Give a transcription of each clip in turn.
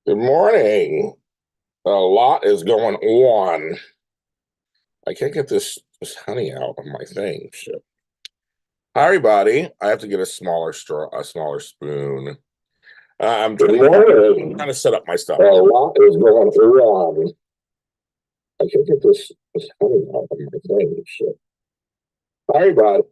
Good morning. A lot is going on. I can't get this honey out of my thing. Shit. Hi, everybody. I have to get a smaller straw, a smaller spoon. I'm trying to set up my stuff. A lot is going on. I can't get this honey out of my thing. Shit. Hi, everybody.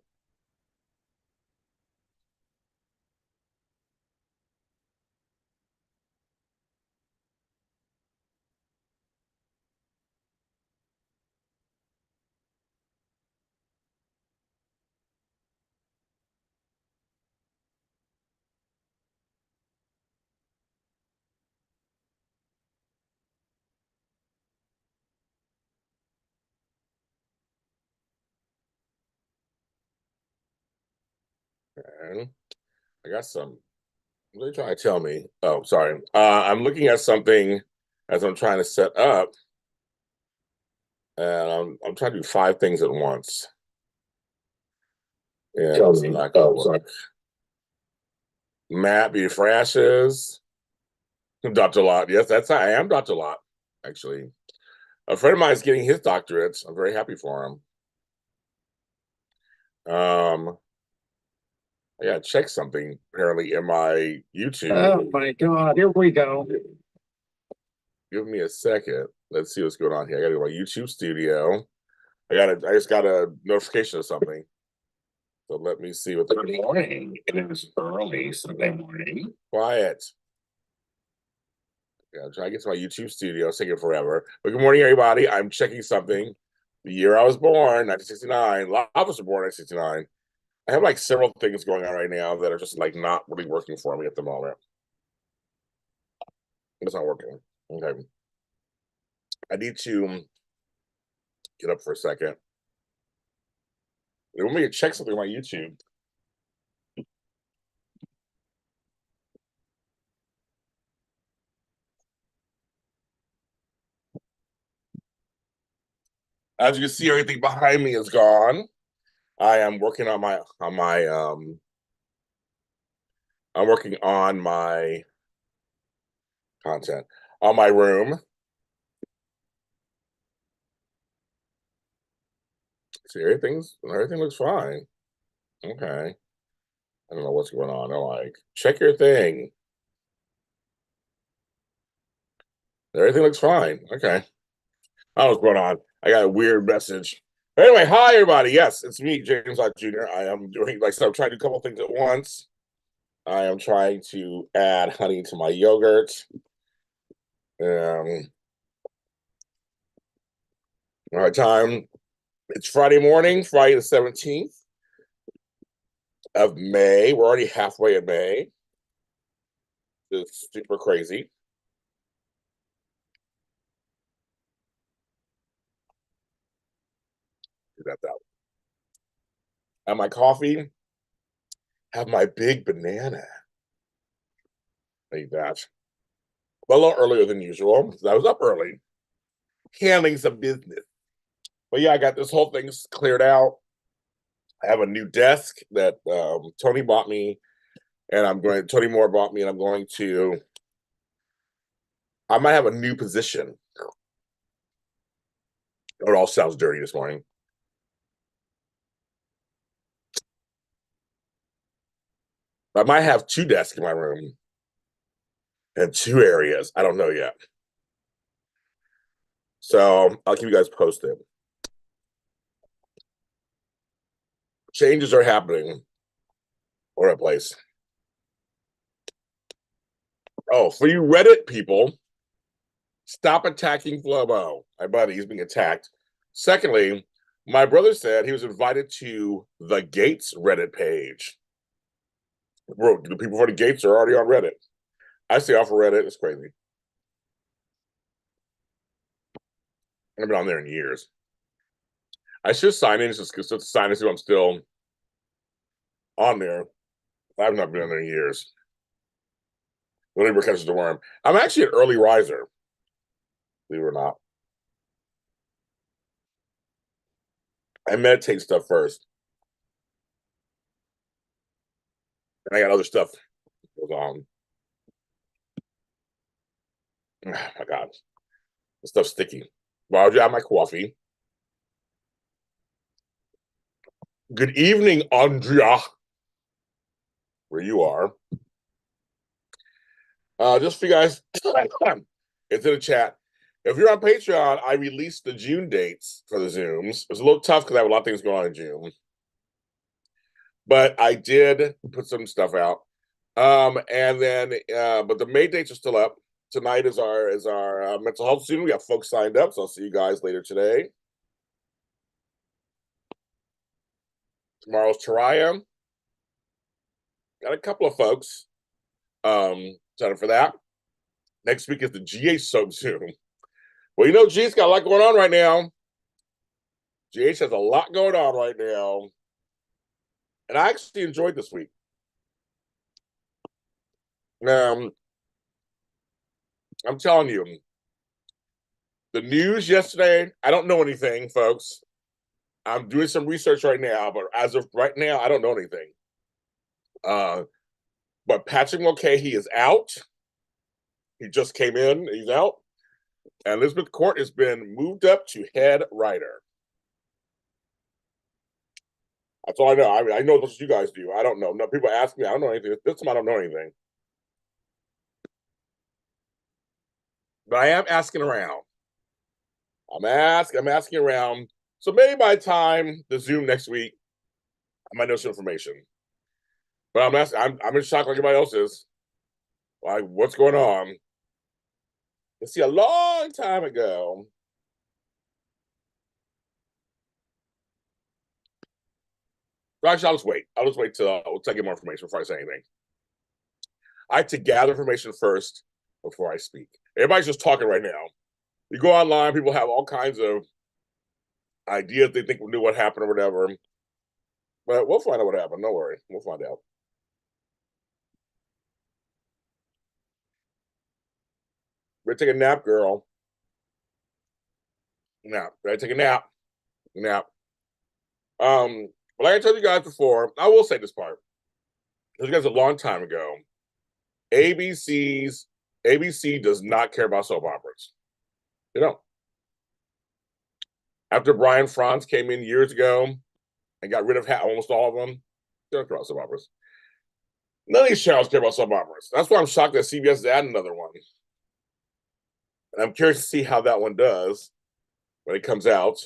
Okay. I got some. What are you trying to tell me? Oh, sorry. I'm looking at something as I'm trying to set up, and I'm trying to do 5 things at once. Yeah, tell me. Not gonna work. Matt B. Frashes, Dr. Lott. Yes, I am Dr. Lott, actually. A friend of mine is getting his doctorate. I'm very happy for him. I gotta check something apparently in my YouTube. Oh my God, here we go. Give me a second. Let's see what's going on here. I gotta go to my YouTube studio. I just got a notification of something. So let me see what the Good morning. It is early Sunday morning. Quiet. Yeah, try to get to my YouTube studio. It's taking forever. But good morning, everybody. I'm checking something. The year I was born, 1969. Lott was born in 1969. I have like several things going on right now that are just like not really working for me at the moment. It's not working. Okay. I need to get up for a second. They want me to check something on my YouTube. As you can see, everything behind me is gone. I am working on my I'm working on my content on my room. See, everything looks fine. Okay. I don't know what's going on. I'm like, check your thing. Everything looks fine. Okay. I don't know what's going on. I got a weird message. Anyway, hi everybody. Yes, it's me, James Lott Jr. I am doing like so I'm trying to do a couple things at once. I am trying to add honey to my yogurt. All right, time. It's Friday morning, Friday the 17th of May. We're already halfway in May. It's super crazy. That's out. And my coffee, have my big banana. Like that. Well, a little earlier than usual. I was up early, handling some business. But yeah, I got this whole thing cleared out. I have a new desk that Tony bought me, and Tony Moore bought me, and I might have a new position. It all sounds dirty this morning. I might have 2 desks in my room and 2 areas. I don't know yet. So I'll keep you guys posted. Changes are happening all over the place. Oh, for you Reddit people, stop attacking Flobo. My buddy, he's being attacked. Secondly, my brother said he was invited to the Gates Reddit page. Bro, the people for the Gates are already on Reddit. I stay off of Reddit. It's crazy. I've been on there in years. I should sign in just to sign in so I'm still on there. I've not been on there in years. Whatever catches the worm. I'm actually an early riser, believe it or not. I meditate stuff first. And I got other stuff that goes on. Oh my God, this stuff's sticky. Well, I have my coffee. Good evening, Andrea, where you are. Just for you guys, it's in the chat. If you're on Patreon, I released the June dates for the Zooms. It was a little tough because I have a lot of things going on in June. But I did put some stuff out. And then but the May dates are still up. Tonight is our mental health student. We got folks signed up, so I'll see you guys later today. Tomorrow's Taraya. Got a couple of folks signed up for that. Next week is the GH Soap Zoom. Well, you know, GH's got a lot going on right now. GH has a lot going on right now. And I actually enjoyed this week. I'm telling you, the news yesterday, I don't know anything, folks. I'm doing some research right now, but as of right now, I don't know anything. But Patrick Mulcahy is out. He just came in, he's out. And Elizabeth Court has been moved up to head writer. That's all I know. I know what you guys do. I don't know. No, people ask me, I don't know anything. This time I don't know anything. But I am asking around. I'm asking around. So maybe by the time the Zoom next week, I might know some information. But I'm in shock like everybody else is. Like, what's going on? Let's see, a long time ago. Well, actually, I'll just wait till I get more information before I say anything. I like to gather information first before I speak. Everybody's just talking right now. You go online, people have all kinds of ideas they think we knew what happened or whatever. But we'll find out what happened. Don't worry. We'll find out. We're gonna take a nap, girl. Nap. Ready to take a nap. Nap. But like I told you guys before, I will say this part. I told you guys a long time ago. ABC does not care about soap operas. They don't. After Brian Franz came in years ago and got rid of almost all of them, they don't care about soap operas. None of these channels care about soap operas. That's why I'm shocked that CBS is adding another one. And I'm curious to see how that one does when it comes out.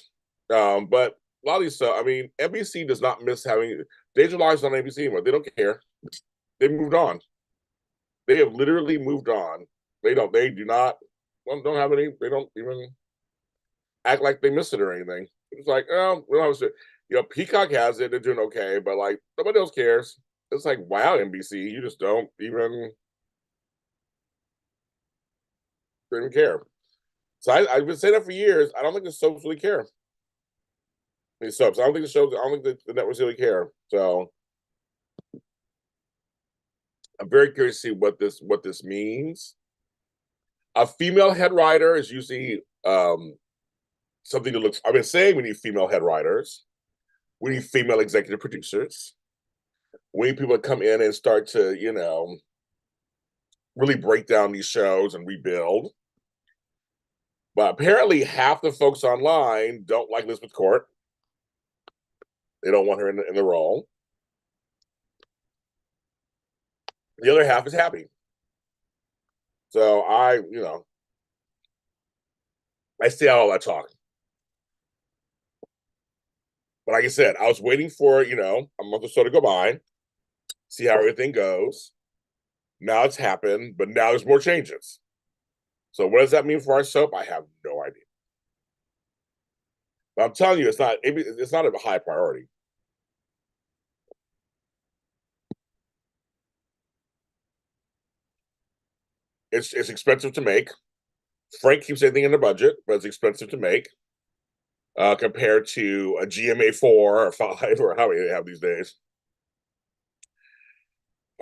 But a lot of these stuff, I mean, NBC does not miss having Days of Lives on ABC anymore. They don't care. They moved on. They have literally moved on. They do not have any, they don't even act like they miss it or anything. It's like, oh, we don't have it. You know, Peacock has it, they're doing okay, but like nobody else cares. It's like, wow, NBC, you just don't even care. So I've been saying that for years. I don't think the soaps really care. These soaps. I don't think the networks really care. So I'm very curious to see what this means. A female head writer is usually something that looks. I've been saying we need female head writers. We need female executive producers. We need people to come in and start to, you know, really break down these shows and rebuild. But apparently, half the folks online don't like Elizabeth Court. They don't want her in the role. The other half is happy. So I stay out all that talk. But like I said, I was waiting for, a month or so to go by, see how everything goes. Now it's happened, but now there's more changes. So what does that mean for our soap? I have no idea. But I'm telling you, it's not a high priority. It's expensive to make. Frank keeps anything in the budget, but it's expensive to make compared to a GMA 4 or 5 or how many they have these days.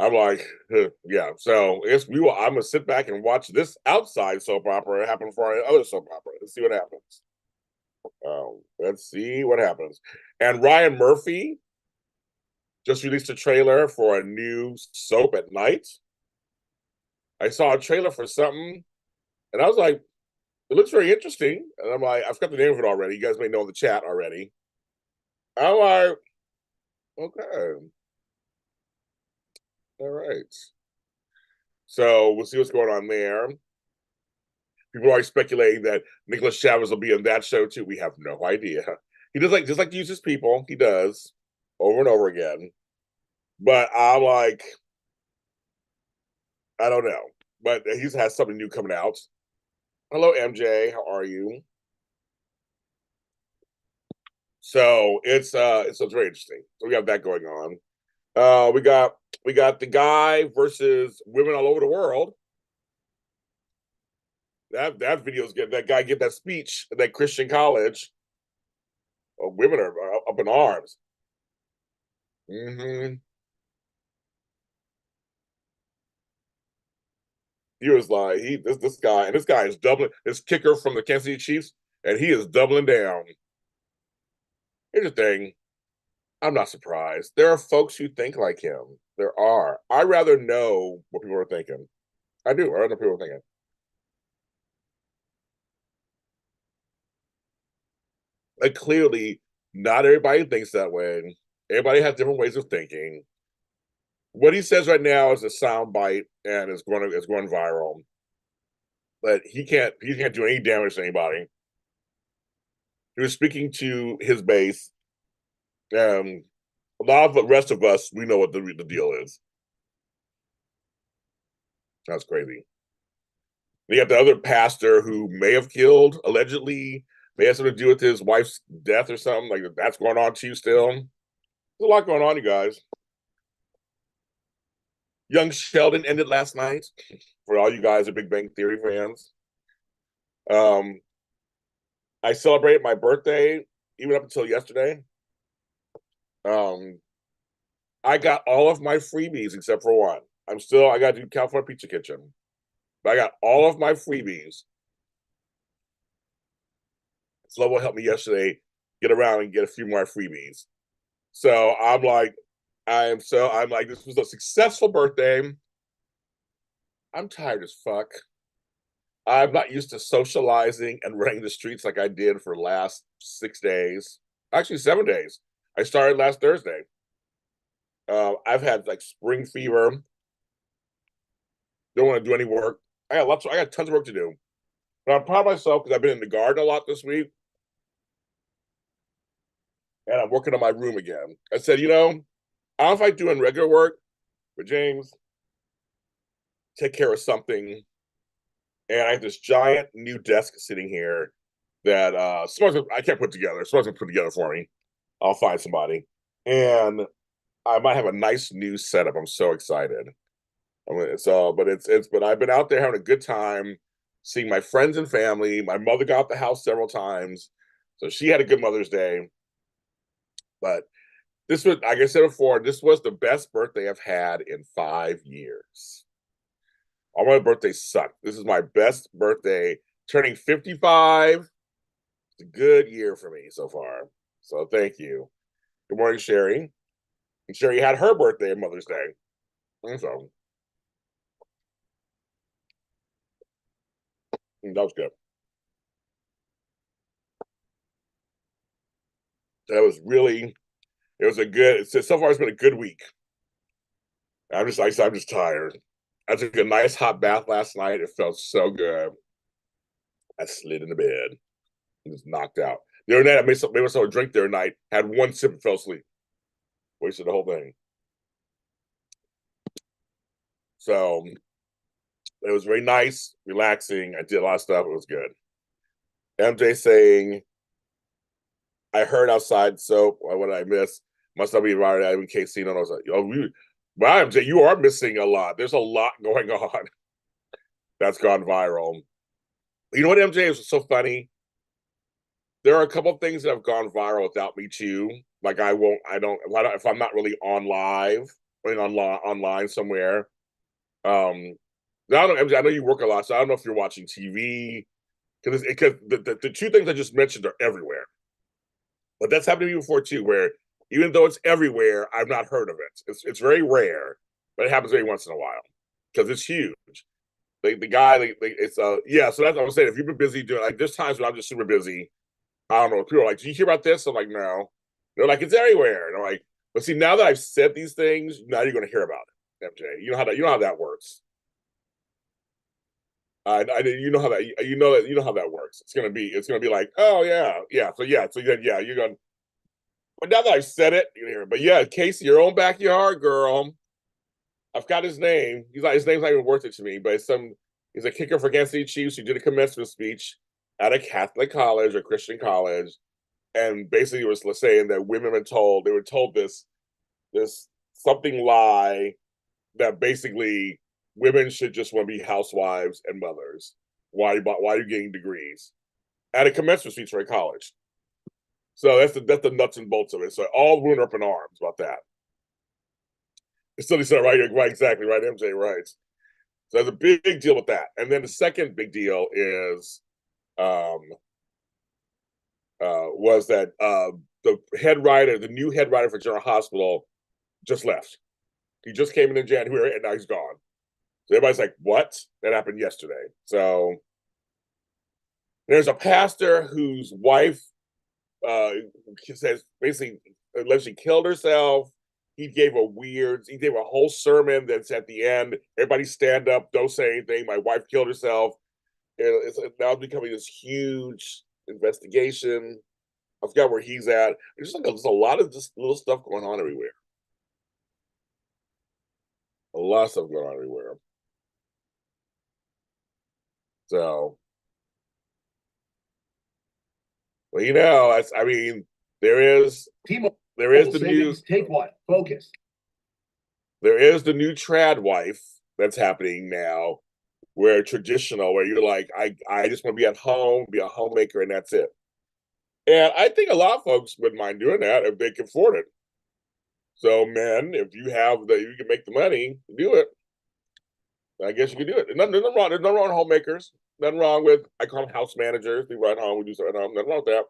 I'm like, yeah. So I'm gonna sit back and watch this outside soap opera happen for our other soap opera. Let's see what happens. Let's see what happens. And Ryan Murphy just released a trailer for a new soap at night. I saw a trailer for something. And I was like, it looks very interesting. And I'm like, I've got the name of it already. You guys may know in the chat already. I'm like, okay. All right. So we'll see what's going on there. People are speculating that Nicholas Chavez will be in that show too. We have no idea. He does just like to use his people. He does over and over again. But I'm like, I don't know. But he has something new coming out. Hello, MJ. How are you? So it's very interesting. So we have that going on. We got the guy versus women all over the world. That video's good. That guy give that speech at that Christian college. Oh, women are up in arms. Hmm. He was like, this guy is doubling. This kicker from the Kansas City Chiefs, and he is doubling down. Here's the thing. I'm not surprised. There are folks who think like him. There are. I rather know what people are thinking. I do. I rather know people are thinking. Like clearly, not everybody thinks that way. Everybody has different ways of thinking. What he says right now is a sound bite and it's going viral. But he can't do any damage to anybody. He was speaking to his base. A lot of the rest of us, we know what the deal is. That's crazy. You have the other pastor who may have killed, allegedly, may have something to do with his wife's death or something. Like that's going on too still. There's a lot going on, you guys. Young Sheldon ended last night. For all you guys are Big Bang Theory fans. Um, I celebrated my birthday even up until yesterday. Um, I got all of my freebies except for one. I got to do California Pizza Kitchen, but I got all of my freebies. Slovo helped me yesterday get around and get a few more freebies. So I'm like, this was a successful birthday. I'm tired as fuck. I'm not used to socializing and running the streets like I did for the last 6 days. Actually, 7 days. I started last Thursday. I've had like spring fever. Don't want to do any work. I got tons of work to do. But I'm proud of myself because I've been in the garden a lot this week. And I'm working on my room again. I said, I don't know if I'm doing regular work, but James, take care of something. And I have this giant new desk sitting here that I can't put together. Someone's gonna put together for me. I'll find somebody. And I might have a nice new setup. I'm so excited. But I've been out there having a good time, seeing my friends and family. My mother got out the house several times, so she had a good Mother's Day. But this was, like I said before, this was the best birthday I've had in 5 years. All my birthdays suck. This is my best birthday. Turning 55. It's a good year for me so far. So thank you. Good morning, Sherry. And Sherry had her birthday on Mother's Day. And so that was good. That was really, it was a good, so far it's been a good week. I'm just tired. I took a nice hot bath last night. It felt so good. I slid in the bed and was knocked out. The other night, I made myself a drink the other night, had one sip and fell asleep. Wasted the whole thing. So it was very nice, relaxing. I did a lot of stuff. It was good. MJ saying, I heard outside, so what did I miss? Must not be invited out in Casino. I was like, wow, MJ, you are missing a lot. There's a lot going on that's gone viral. You know what, MJ, is so funny? There are a couple of things that have gone viral without me too. Like if I'm not really on live, online somewhere. I don't know, MJ, I know you work a lot, so I don't know if you're watching TV because the two things I just mentioned are everywhere. But that's happened to me before too, where even though it's everywhere, I've not heard of it. It's very rare, but it happens every once in a while because it's huge. the guy, it's yeah. So that's what I'm saying. If you've been busy doing, like, there's times when I'm just super busy. I don't know. People are like, "Did you hear about this?" I'm like, "No." They're like, "It's everywhere." And I'm like, "But see, now that I've said these things, now you're going to hear about it, MJ. You know how that works. You know how that you know how that works. It's gonna be like, oh so then yeah, you're gonna. But now that I've said it, you hear. But yeah, Casey, your own backyard, girl. I've got his name. His name's not even worth it to me, but he's a kicker for Kansas City Chiefs who did a commencement speech at a Catholic college or Christian college, and basically was saying that women were told this something lie that basically women should just want to be housewives and mothers. Why are you getting degrees at a commencement speech for a college? So that's the nuts and bolts of it. So all women are up in arms about that. So they said right, exactly right, MJ, right. So there's a big deal with that. And then the second big deal is um was that the new head writer for General Hospital just left. He just came in January and now he's gone. So everybody's like, what? That happened yesterday. So there's a pastor whose wife says basically allegedly killed herself. He gave a whole sermon that's at the end. Everybody stand up, don't say anything. My wife killed herself. It's now becoming this huge investigation. I forgot where he's at. There's a lot of just little stuff going on everywhere. A lot of stuff going on everywhere. So, well, I mean, there is there is the new Take what? Focus. there is the new trad wife that's happening now, where traditional, where you're like, I just want to be at home, be a homemaker, and that's it. And I think a lot of folks wouldn't mind doing that if they can afford it. So, men, if you can make the money, do it. I guess you can do it. Nothing wrong. There's nothing wrong with homemakers. Nothing wrong with, I call them house managers. They run home, we do something at home. Nothing wrong with that.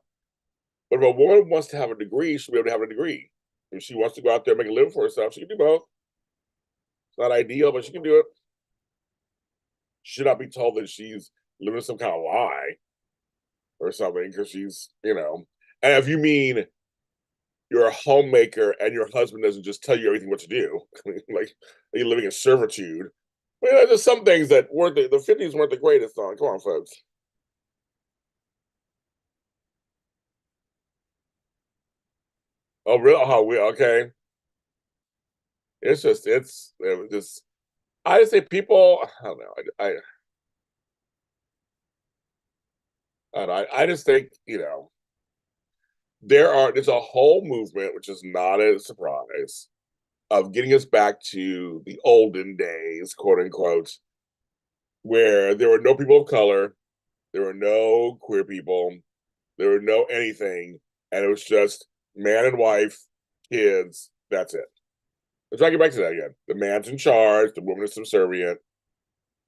But if a woman wants to have a degree, she should be able to have a degree. If she wants to go out there and make a living for herself, she can do both. It's not ideal, but she can do it. She should not be told that she's living some kind of lie or something because And if you mean you're a homemaker and your husband doesn't just tell you everything what to do, like you're living in servitude. Well, there's some things that weren't the 50s weren't the greatest on. Come on, folks. Oh, real? Oh, okay. It was just. I just say people. I don't know. I don't know. I just think there's a whole movement, which is not a surprise, of getting us back to the olden days, quote unquote, where there were no people of color, there were no queer people, there were no anything, and it was just man and wife, kids. That's it. Let's try to get back to that again. The man's in charge, the woman is subservient.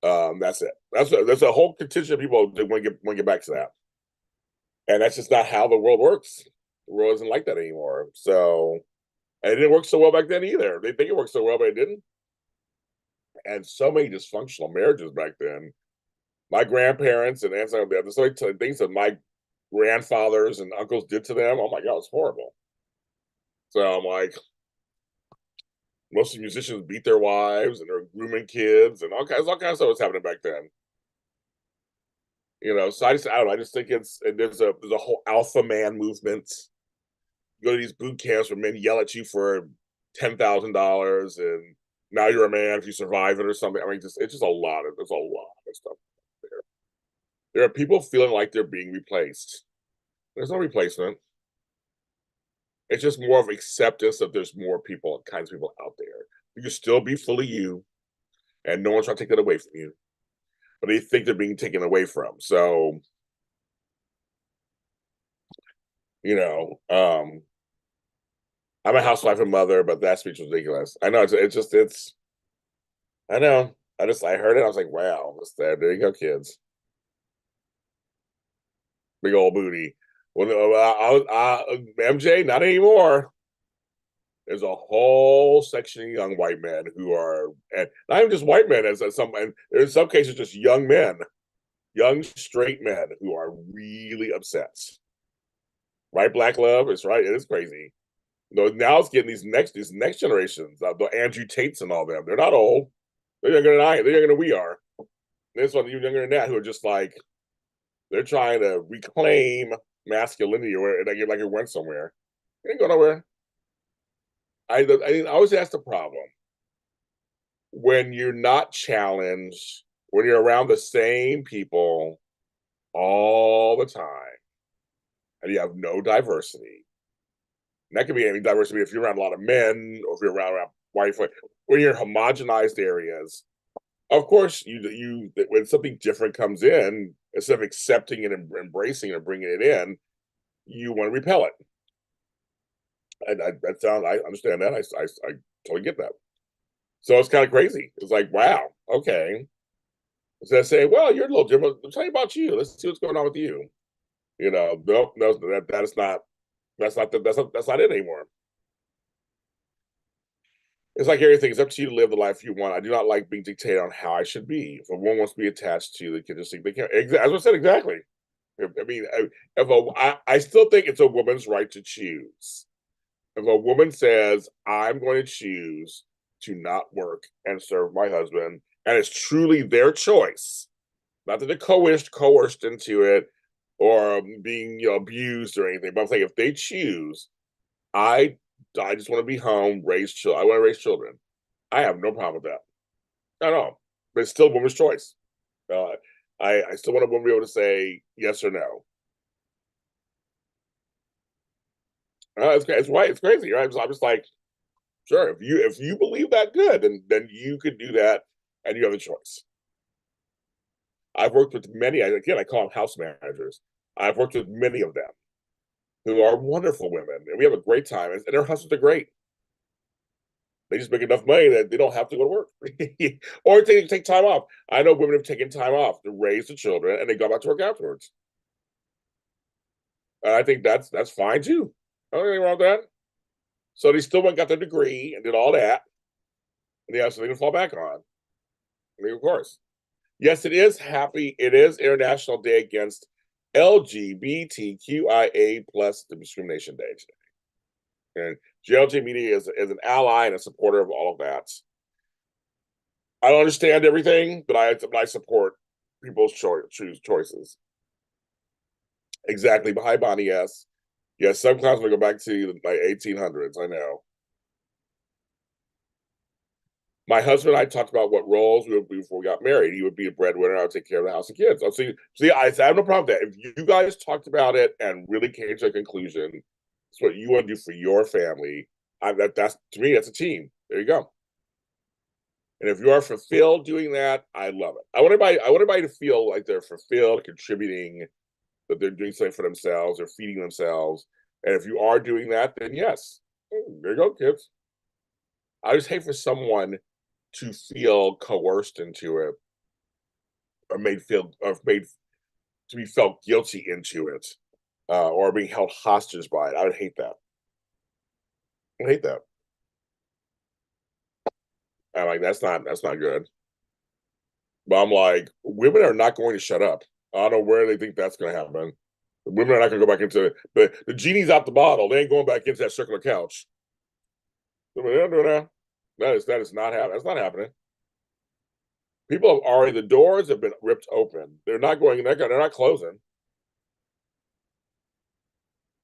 That's it. That's a whole contingent of people that want to get back to that, and that's just not how the world works. The world isn't like that anymore. So, and it didn't work so well back then either. They think it worked so well, but it didn't. And so many dysfunctional marriages back then. My grandparents and aunts, there's so many things that my grandfathers and uncles did to them. Oh my god, it's horrible. So I'm like, most of the musicians beat their wives and they're grooming kids and all kinds of stuff was happening back then. So I don't know. I just think there's a whole alpha man movement. You go to these boot camps where men yell at you for $10,000 and now you're a man if you survive it or something. I mean, it's just there's a lot of stuff there. There are people feeling like they're being replaced. There's no replacement. It's just more of acceptance that there's more kinds of people out there. You can still be fully you, and no one's trying to take that away from you. But they think they're being taken away from. So, you know, um, I'm a housewife and mother, but that speech was ridiculous. I know I know. I heard it. I was like, wow, there you go, kids. Big old booty. Well, MJ, not anymore. there's a whole section of young white men who are, and not even just white men, as some, and in some cases, just young men, young straight men who are really upset. Right, Black Love? It's right. It is crazy. No, now it's getting these next generations, the Andrew Tates and all them. They're not old. They're younger than I am. They're younger than we are. There's one even younger than that who are just like they're trying to reclaim masculinity or like it went somewhere. It ain't go nowhere. I always ask the problem when you're not challenged, when you're around the same people all the time, and you have no diversity. And that could be any diversity if you're around a lot of men or if you're around white, when you're in homogenized areas. Of course, you when something different comes in, instead of accepting it and embracing it and bringing it in, you want to repel it. And I understand that. I totally get that. So it's kind of crazy. It's like, wow, okay. Instead of saying, well, you're a little different. Let's tell you about you. Let's see what's going on with you. Nope, no, that is not. That's not it anymore. It's like everything. It's up to you to live the life you want. I do not like being dictated on how I should be. If a woman wants to be attached to you, they can just think they can't. As I said, exactly. I mean, I still think it's a woman's right to choose. If a woman says, I'm going to choose to not work and serve my husband, and it's truly their choice, not that they're coerced into it or being abused or anything, but I'm saying if they choose, I I just want to be home, raise children. I want to raise children. I have no problem with that. I know, but it's still a woman's choice. Uh, I still want a woman to be able to say yes or no. It's right. It's crazy, right? I'm just like, sure, if you believe that, good, then you could do that, and you have a choice. I've worked with many. Again, I call them house managers. I've worked with many of them who are wonderful women, and we have a great time. And their husbands are great. They just make enough money that they don't have to go to work or take time off. I know women have taken time off to raise the children, and they go back to work afterwards. And I think that's fine too. I don't anything wrong with that. So they still went got their degree and did all that, and they have something to fall back on. I mean, of course. Yes, it is happy. It is International Day against LGBTQIA plus discrimination day today. And JLJ Media is an ally and a supporter of all of that. I don't understand everything, but I support people's choices. Exactly. But hi, Bonnie. Yes. Yes, sometimes we go back to the like 1800s. I know. My husband and I talked about what roles we would be before we got married. He would be a breadwinner. I would take care of the house and kids. So see, I have no problem with that. If you guys talked about it and really came to a conclusion, it's what you want to do for your family. That's to me, that's a team. There you go. And if you are fulfilled doing that, I love it. I want everybody to feel like they're fulfilled, contributing, that they're doing something for themselves, they're feeding themselves. And if you are doing that, then yes, there you go, kids. I just hate for someone to feel coerced into it or made to be felt guilty into it, or being held hostage by it. I would hate that. I hate that. I'm like, that's not good. But I'm like, women are not going to shut up. I don't know where they think that's going to happen. Women are not going to go back into the genie's out the bottle. They ain't going back into that circular couch. They're not doing that. That is not happening. That's not happening. People have already the doors have been ripped open. They're not going. They're not closing.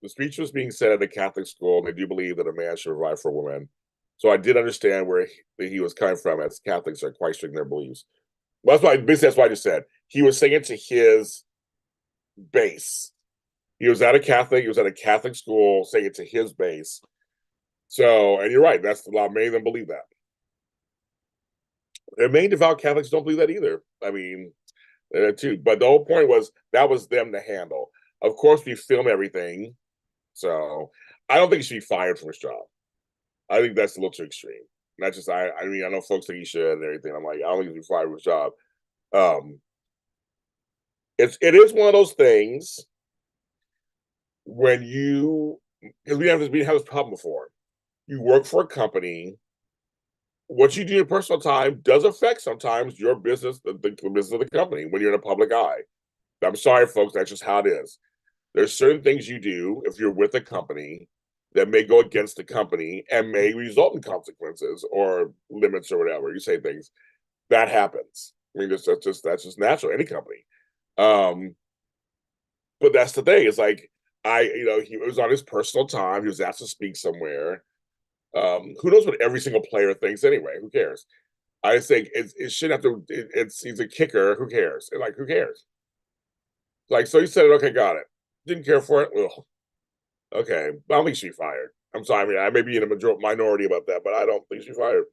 The speech was being said at a Catholic school, and they do believe that a man should provide for a woman. So I did understand where he was coming from, as Catholics are quite strict in their beliefs. Well, that's why I just said he was saying it to his base. He was at a Catholic school saying it to his base. So, and you're right, that's a lot. Many of them believe that. And many devout Catholics don't believe that either. I mean, too. But the whole point was that was them to handle. Of course, we film everything, so I don't think he should be fired from his job. I think that's a little too extreme. Not just I mean, I know folks think he should and everything. I'm like, I don't think he should be fired from his job. Um, it is one of those things when you because we have this problem before. you work for a company. What you do in your personal time does affect sometimes your business, the business of the company when you're in a public eye. I'm sorry, folks, that's just how it is. There's certain things you do if you're with a company that may go against the company and may result in consequences or limits or whatever. You say things that happens. I mean, that's just natural. Any company. Um, but that's the thing. It's like he was on his personal time. He was asked to speak somewhere. Who knows what every single player thinks anyway? Who cares? I think it shouldn't have to. He's a kicker. Who cares? Like who cares? Like so, he said it. Okay, got it. Didn't care for it. Ugh. Okay, I don't think she fired. I'm sorry. I mean, I may be in a minority about that, but I don't think she fired.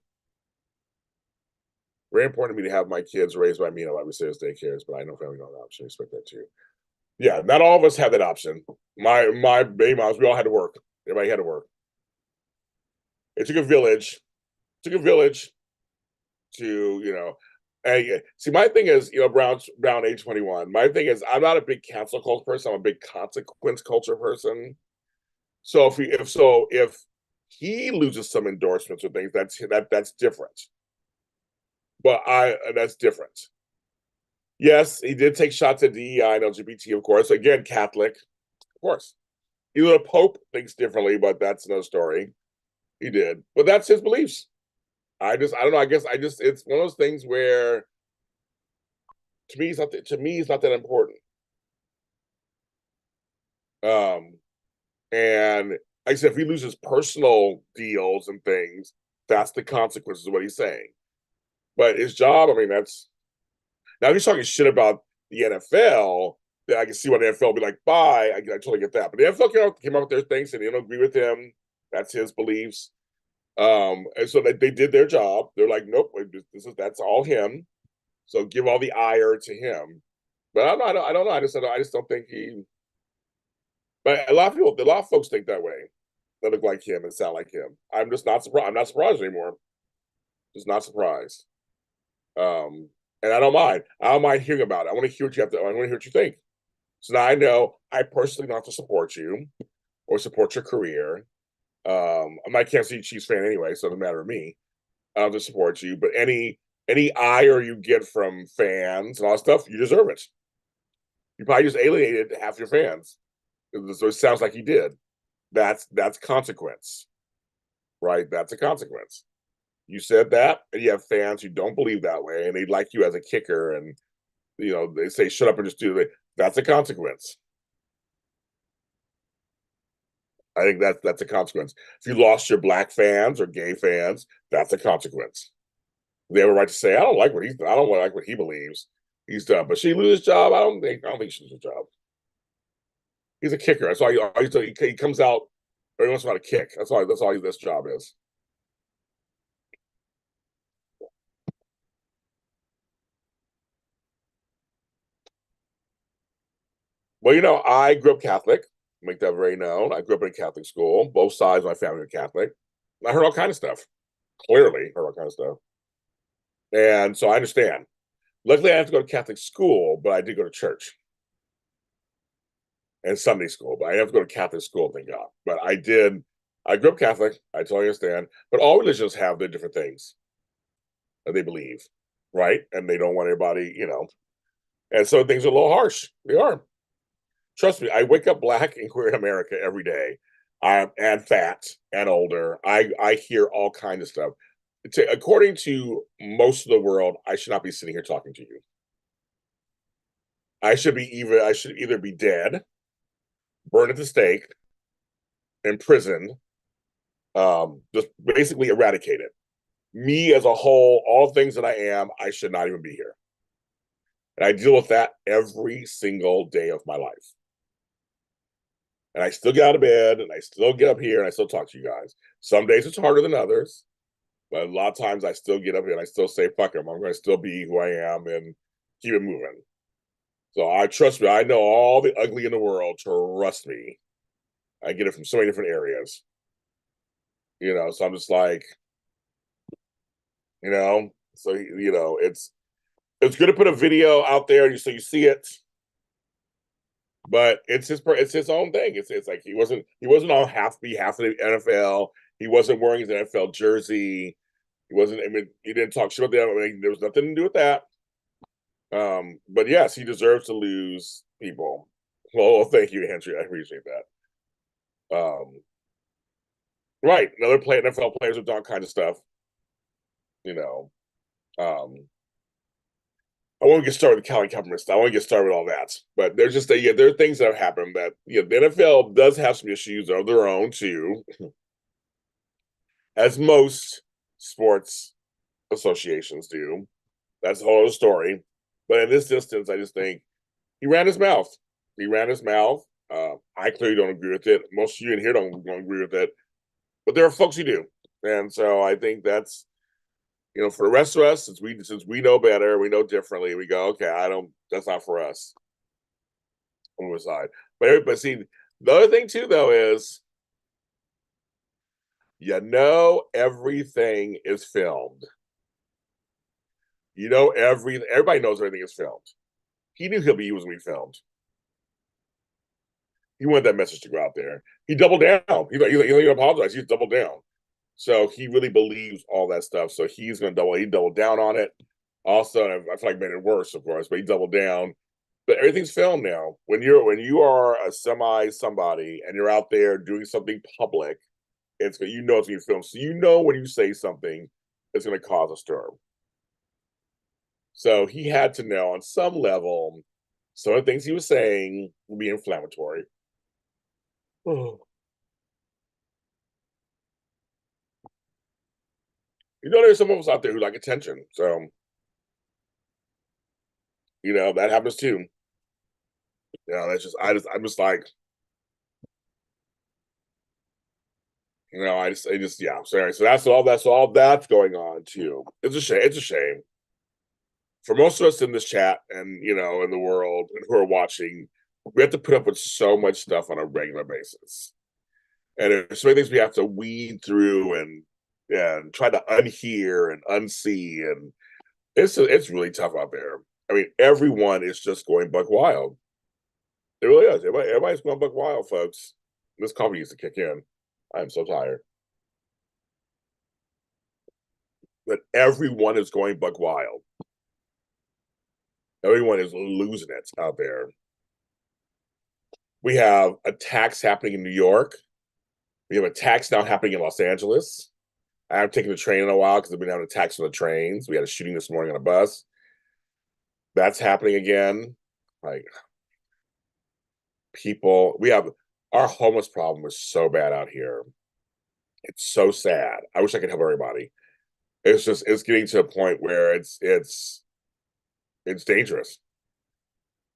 Very important to me to have my kids raised by me. And I would say daycares, but I know family don't have an option. I expect that too. Yeah, not all of us have that option. My baby moms, we all had to work. Everybody had to work. It took a village. It took a village to and see, my thing is, Brown age 21. My thing is, I'm not a big cancel culture person. I'm a big consequence culture person. So if he loses some endorsements or things, that's different. But that's different. Yes, he did take shots at DEI and LGBT, of course. Again, Catholic, of course. Even the Pope thinks differently, but that's another story. He did, but that's his beliefs. I don't know. I guess it's one of those things where to me it's not that important. Um, and like I said, if he loses personal deals and things, that's the consequences of what he's saying. But his job, I mean, that's now if he's talking shit about the NFL, then I can see why the NFL will be like, bye. I totally get that. But the NFL came up with their things and they don't agree with him. That's his beliefs. And so they did their job. They're like, nope, that's all him. So give all the ire to him. But I don't know. I just don't think he. But a lot of folks think that way. They look like him and sound like him. I'm just not surprised. I'm not surprised anymore. Just not surprised. And I don't mind. I don't mind hearing about it. I want to hear what you have to. I want to hear what you think. So now I know I personally don't have to support you or support your career. I'm not a Kansas City Chiefs fan anyway, so it doesn't matter to me. I don't have to support you, but any ire you get from fans and all that stuff, you deserve it. You probably just alienated half your fans. So it sounds like you did. That's consequence, right? That's a consequence. You said that, and you have fans who don't believe that way, and they like you as a kicker, and they say shut up and just do it. That's a consequence. I think that's a consequence. If you lost your black fans or gay fans, that's a consequence. They have a right to say, I don't like what he believes. He's done. But she lose his job. I don't think she loses a job. He's a kicker. That's all he comes out every once in a while to kick. That's all this job is. Well, I grew up Catholic. Make that very known. I grew up in a Catholic school. Both sides of my family are Catholic. I heard all kind of stuff. Clearly, heard all kind of stuff. And so I understand. Luckily, I have to go to Catholic school, but I did go to church and Sunday school. But I have to go to Catholic school, thank God. But I did. I grew up Catholic. I totally understand. But all religions have their different things that they believe, right? And they don't want anybody. And so things are a little harsh. They are. Trust me, I wake up black and queer in America every day. And fat and older. I hear all kinds of stuff. According to most of the world, I should not be sitting here talking to you. I should either be dead, burned at the stake, imprisoned, just basically eradicated. Me as a whole, all things that I am, I should not even be here. And I deal with that every single day of my life. And I still get out of bed and I still get up here and I still talk to you guys. Some days it's harder than others, but a lot of times I still get up here and I still say, fuck them. I'm going to still be who I am and keep it moving. So trust me, I know all the ugly in the world. Trust me. I get it from so many different areas. So I'm just like, so it's good to put a video out there so you see it. But it's his own thing. It's like he wasn't on behalf of the NFL. He wasn't wearing his NFL jersey. He wasn't. I mean, he didn't talk shit about them. I mean, there was nothing to do with that. But yes, he deserves to lose people. Well, thank you, Andrew. I appreciate that. Right, another NFL players have done all kind of stuff. You know, I won't get started with Colin Kaepernick stuff. I won't get started with all that. But there's just there are things that have happened that the NFL does have some issues of their own too, as most sports associations do. That's the whole story. But in this instance, I just think he ran his mouth. He ran his mouth. I clearly don't agree with it. Most of you in here don't agree with it, but there are folks who do, and so I think that's for the rest of us, since we know better, we know differently. We go, okay, that's not for us. On the side, but see, the other thing too, though, is everything is filmed. Everybody knows everything is filmed. He knew he was going to be filmed. He wanted that message to go out there. He doubled down. He didn't apologize. He doubled down. So he really believes all that stuff. So he's going to he doubled down on it. Also, I feel like made it worse, of course, but he doubled down. But everything's filmed now. When you are a somebody and you're out there doing something public, it's going to be filmed. So when you say something, it's going to cause a stir. So he had to know on some level, some of the things he was saying will be inflammatory. Oh. There's some of us out there who like attention. So, that happens too. That's just, I'm just like, yeah, sorry. So that's all that's going on too. It's a shame. It's a shame. For most of us in this chat and, in the world and who are watching, we have to put up with so much stuff on a regular basis. And there's so many things we have to weed through and try to unhear and unsee. And it's really tough out there. I mean, everyone is just going buck wild. It really is. Everybody's going buck wild, folks. This coffee needs to kick in. I'm so tired. But everyone is going buck wild. Everyone is losing it out there. We have attacks happening in New York. We have attacks now happening in Los Angeles. I haven't taken the train in a while because I've been having attacks on the trains. We had a shooting this morning on a bus. That's happening again. Like, our homeless problem is so bad out here. It's so sad. I wish I could help everybody. It's getting to a point where it's dangerous.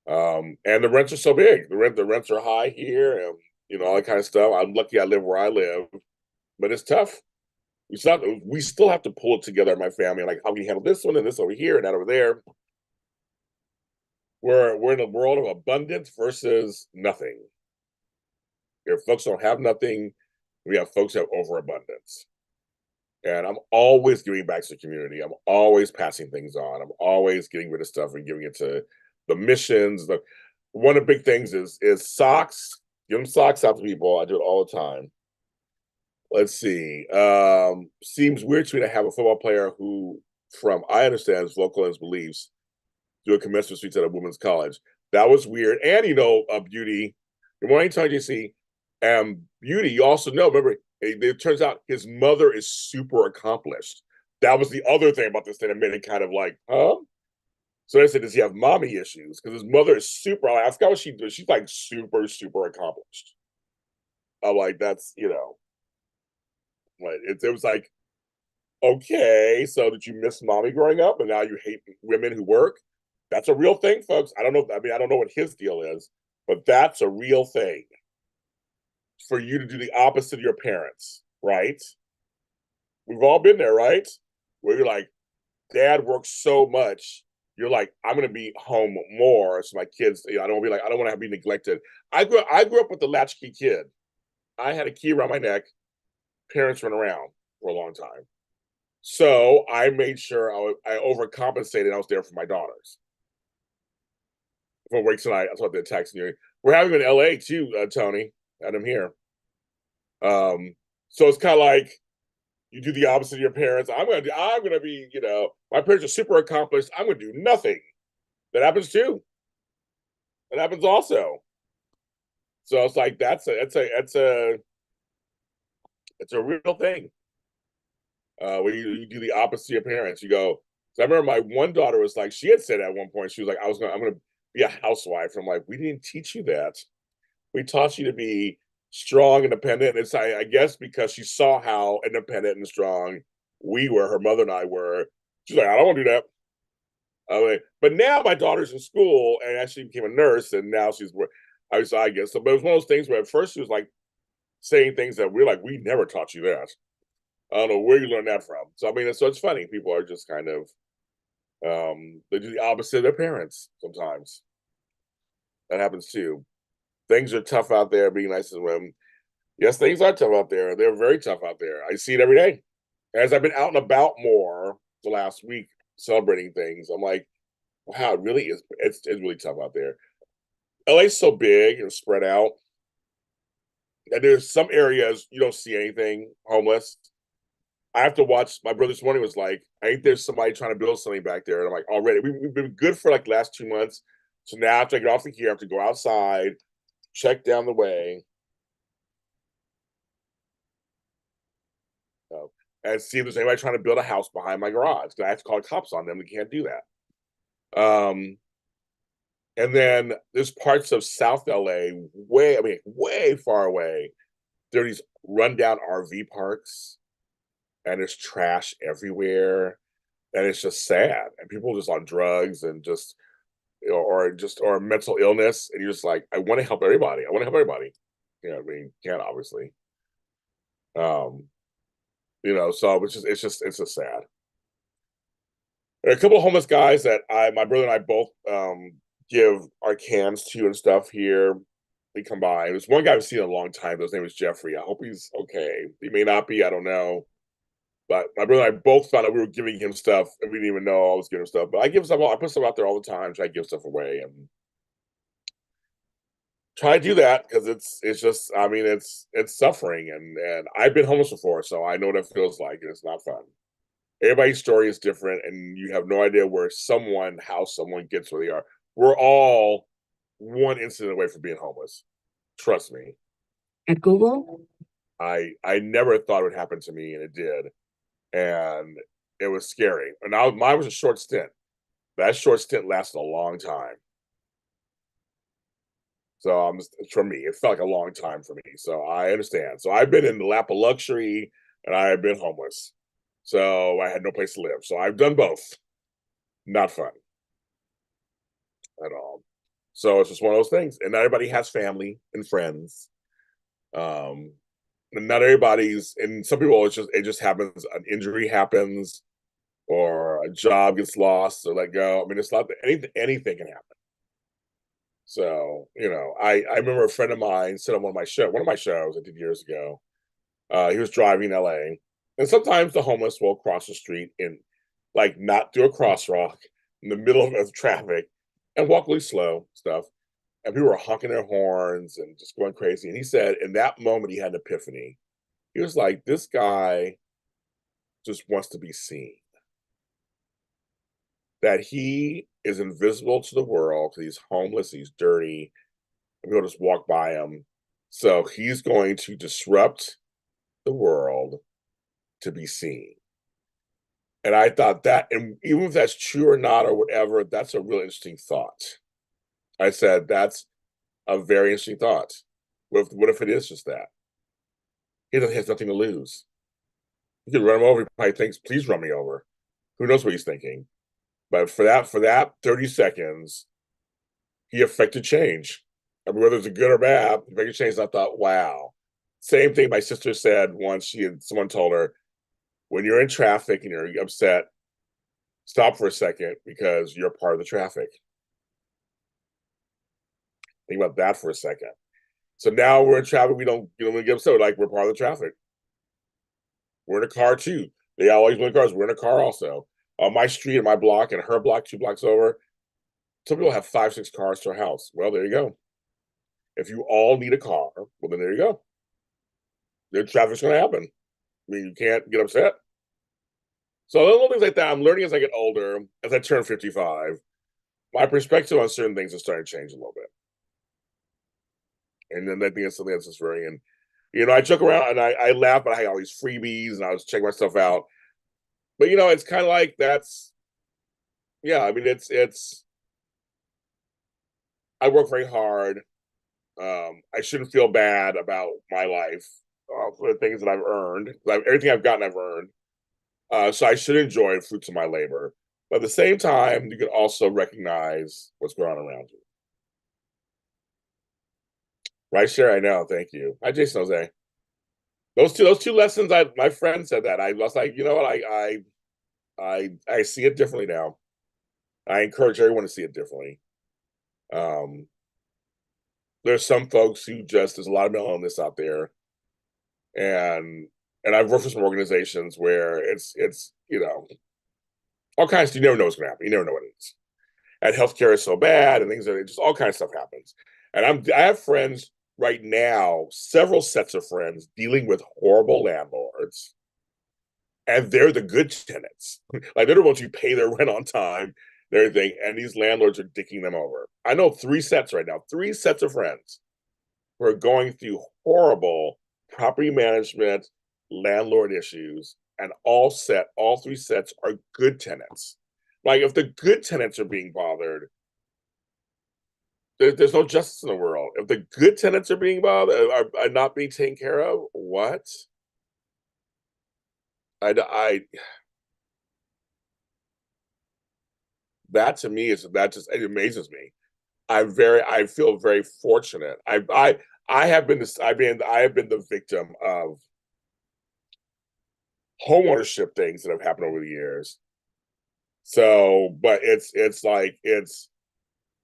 And the rents are so big. The rents are high here, and all that kind of stuff. I'm lucky I live where I live, but it's tough. We still have to pull it together, my family. Like, how can you handle this one and this over here and that over there? We're in a world of abundance versus nothing. If folks don't have nothing, we have folks who have overabundance. And I'm always giving back to the community. I'm always passing things on. I'm always getting rid of stuff and giving it to the missions. One of the big things is socks. Give them socks out to people. I do it all the time. Let's see. Seems weird to me to have a football player who, from I understand, is local in his beliefs, do a commencement speech at a women's college. That was weird. And Beauty. Good morning, Tony JC. Beauty, you also know, remember, it turns out his mother is super accomplished. That was the other thing about this thing that made it kind of like, huh? So they said, does he have mommy issues? Because his mother is super, I forgot what she does. She's like super, super accomplished. I'm like, that's, like, it was like, okay, so did you miss mommy growing up and now you hate women who work? That's a real thing, folks. I don't know what his deal is, but that's a real thing. For you to do the opposite of your parents, right? We've all been there, right? Where you're like, dad works so much, you're like, I'm gonna be home more, so my kids, I don't want to be neglected. I grew up with the latchkey kid. I had a key around my neck. Parents run around for a long time, so I made sure I overcompensated. I was there for my daughters. For weeks tonight, I saw the attacks in We're having in LA too, Tony. And I'm here. So it's kind of like you do the opposite of your parents. I'm gonna be, my parents are super accomplished. I'm gonna do nothing. That happens too. That happens also. So it's like it's a real thing. When you do the opposite of your parents, you go. So I remember my one daughter was like, she had said at one point, she was like, I'm gonna be a housewife. And I'm like, we didn't teach you that. We taught you to be strong, independent. And it's I guess because she saw how independent and strong we were, her mother and I were. She's like, I don't want to do that. But now my daughter's in school and actually became a nurse, and now I guess. So, but it was one of those things where at first she was like saying things that we're like, we never taught you that. I don't know where you learned that from. So I mean, so it's funny. People are just kind of they do the opposite of their parents sometimes. That happens too. Things are tough out there. Being nice to them. Yes, things are tough out there. They're very tough out there. I see it every day. As I've been out and about more the last week celebrating things, I'm like, wow, it really is. It's really tough out there. LA's so big and spread out that there's some areas you don't see anything homeless. I have to watch. My brother this morning was like, I think there's somebody trying to build something back there. And I'm like, already, we've been good for like the last 2 months. So now after I get off the gear, I have to go outside, check down the way, and see if there's anybody trying to build a house behind my garage. I have to call the cops on them. We can't do that. And then there's parts of South LA, way far away. There are these rundown RV parks, and there's trash everywhere, and it's just sad. And people just on drugs and just or mental illness, and you're just like, I want to help everybody. I want to help everybody. I mean, can't obviously. Um, so it's just sad. There are a couple of homeless guys that my brother and I both give our cans to and stuff here. They come by. There's one guy I've seen in a long time. His name is Jeffrey. I hope he's okay. He may not be. I don't know. But my brother and I both found out we were giving him stuff, and we didn't even know I was giving stuff. But I give stuff. I put stuff out there all the time. Try to give stuff away and try to do that because it's just. I mean, it's suffering, and I've been homeless before, so I know what it feels like, and it's not fun. Everybody's story is different, and you have no idea how someone gets where they are. We're all one incident away from being homeless. Trust me. At Google? I never thought it would happen to me, and it did, and it was scary. And mine was a short stint. That short stint lasted a long time. So for me, it felt like a long time for me. So I understand. So I've been in the lap of luxury, and I have been homeless. So I had no place to live. So I've done both. Not fun at all. So it's just one of those things. And not everybody has family and friends. And not everybody's, and some people it just happens, an injury happens, or a job gets lost or let go. I mean, it's not anything can happen. So, I remember a friend of mine said on one of my shows I did years ago. He was driving in LA, and sometimes the homeless will cross the street in, like, not through a crosswalk in the middle of traffic and walk really slow stuff. And people were honking their horns and just going crazy. And he said in that moment he had an epiphany. He was like, this guy just wants to be seen. That he is invisible to the world because he's homeless, he's dirty, and people just walk by him. So he's going to disrupt the world to be seen. And I thought that, and even if that's true or not or whatever, that's a really interesting thought. I said, that's a very interesting thought. What if it is just that? He has nothing to lose. You can run him over. He probably thinks, please run me over. Who knows what he's thinking? But for that 30 seconds, he affected change. I mean, whether it's a good or bad, he affected change. And I thought, wow. Same thing my sister said once someone told her, when you're in traffic and you're upset, stop for a second because you're part of the traffic. Think about that for a second. So now we're in traffic, we don't get upset, like we're part of the traffic. We're in a car too. They always win cars. We're in a car also. On my street, and my block, and her block, 2 blocks over, some people have 5, 6 cars to a house. Well, there you go. If you all need a car, well, then there you go. The traffic's going to happen. I mean, you can't get upset. So little things like that, I'm learning as I get older, as I turn 55, my perspective on certain things is starting to change a little bit. And then I think it's something that's just very, and I joke around and I laugh, but I had all these freebies and I was checking myself out. But it's kind of like I mean, I work very hard. I shouldn't feel bad about my life for the things that I've earned. Everything I've gotten, I've earned. So I should enjoy the fruits of my labor. But at the same time, you can also recognize what's going on around you. Right, Sherry? I know. Thank you. Hi, Jason Jose. Those two lessons. My friend said that. I was like, you know what? I see it differently now. I encourage everyone to see it differently. There's some folks who there's a lot of mental illness out there, and I've worked for some organizations where it's all kinds. You never know what's going to happen. You never know what it is. And healthcare is so bad, and things are just all kinds of stuff happens. And I have friends right now, several sets of friends dealing with horrible landlords, and they're the good tenants. Like they're the ones who pay their rent on time, and everything, and these landlords are dicking them over. I know 3 sets right now, 3 sets of friends who are going through horrible property management, landlord issues, and all 3 sets are good tenants. Like if the good tenants are being bothered, there's no justice in the world. If the good tenants are being bothered, are not being taken care of, what? I that to me it amazes me. I feel very fortunate. I have been the victim of homeownership things that have happened over the years. So, but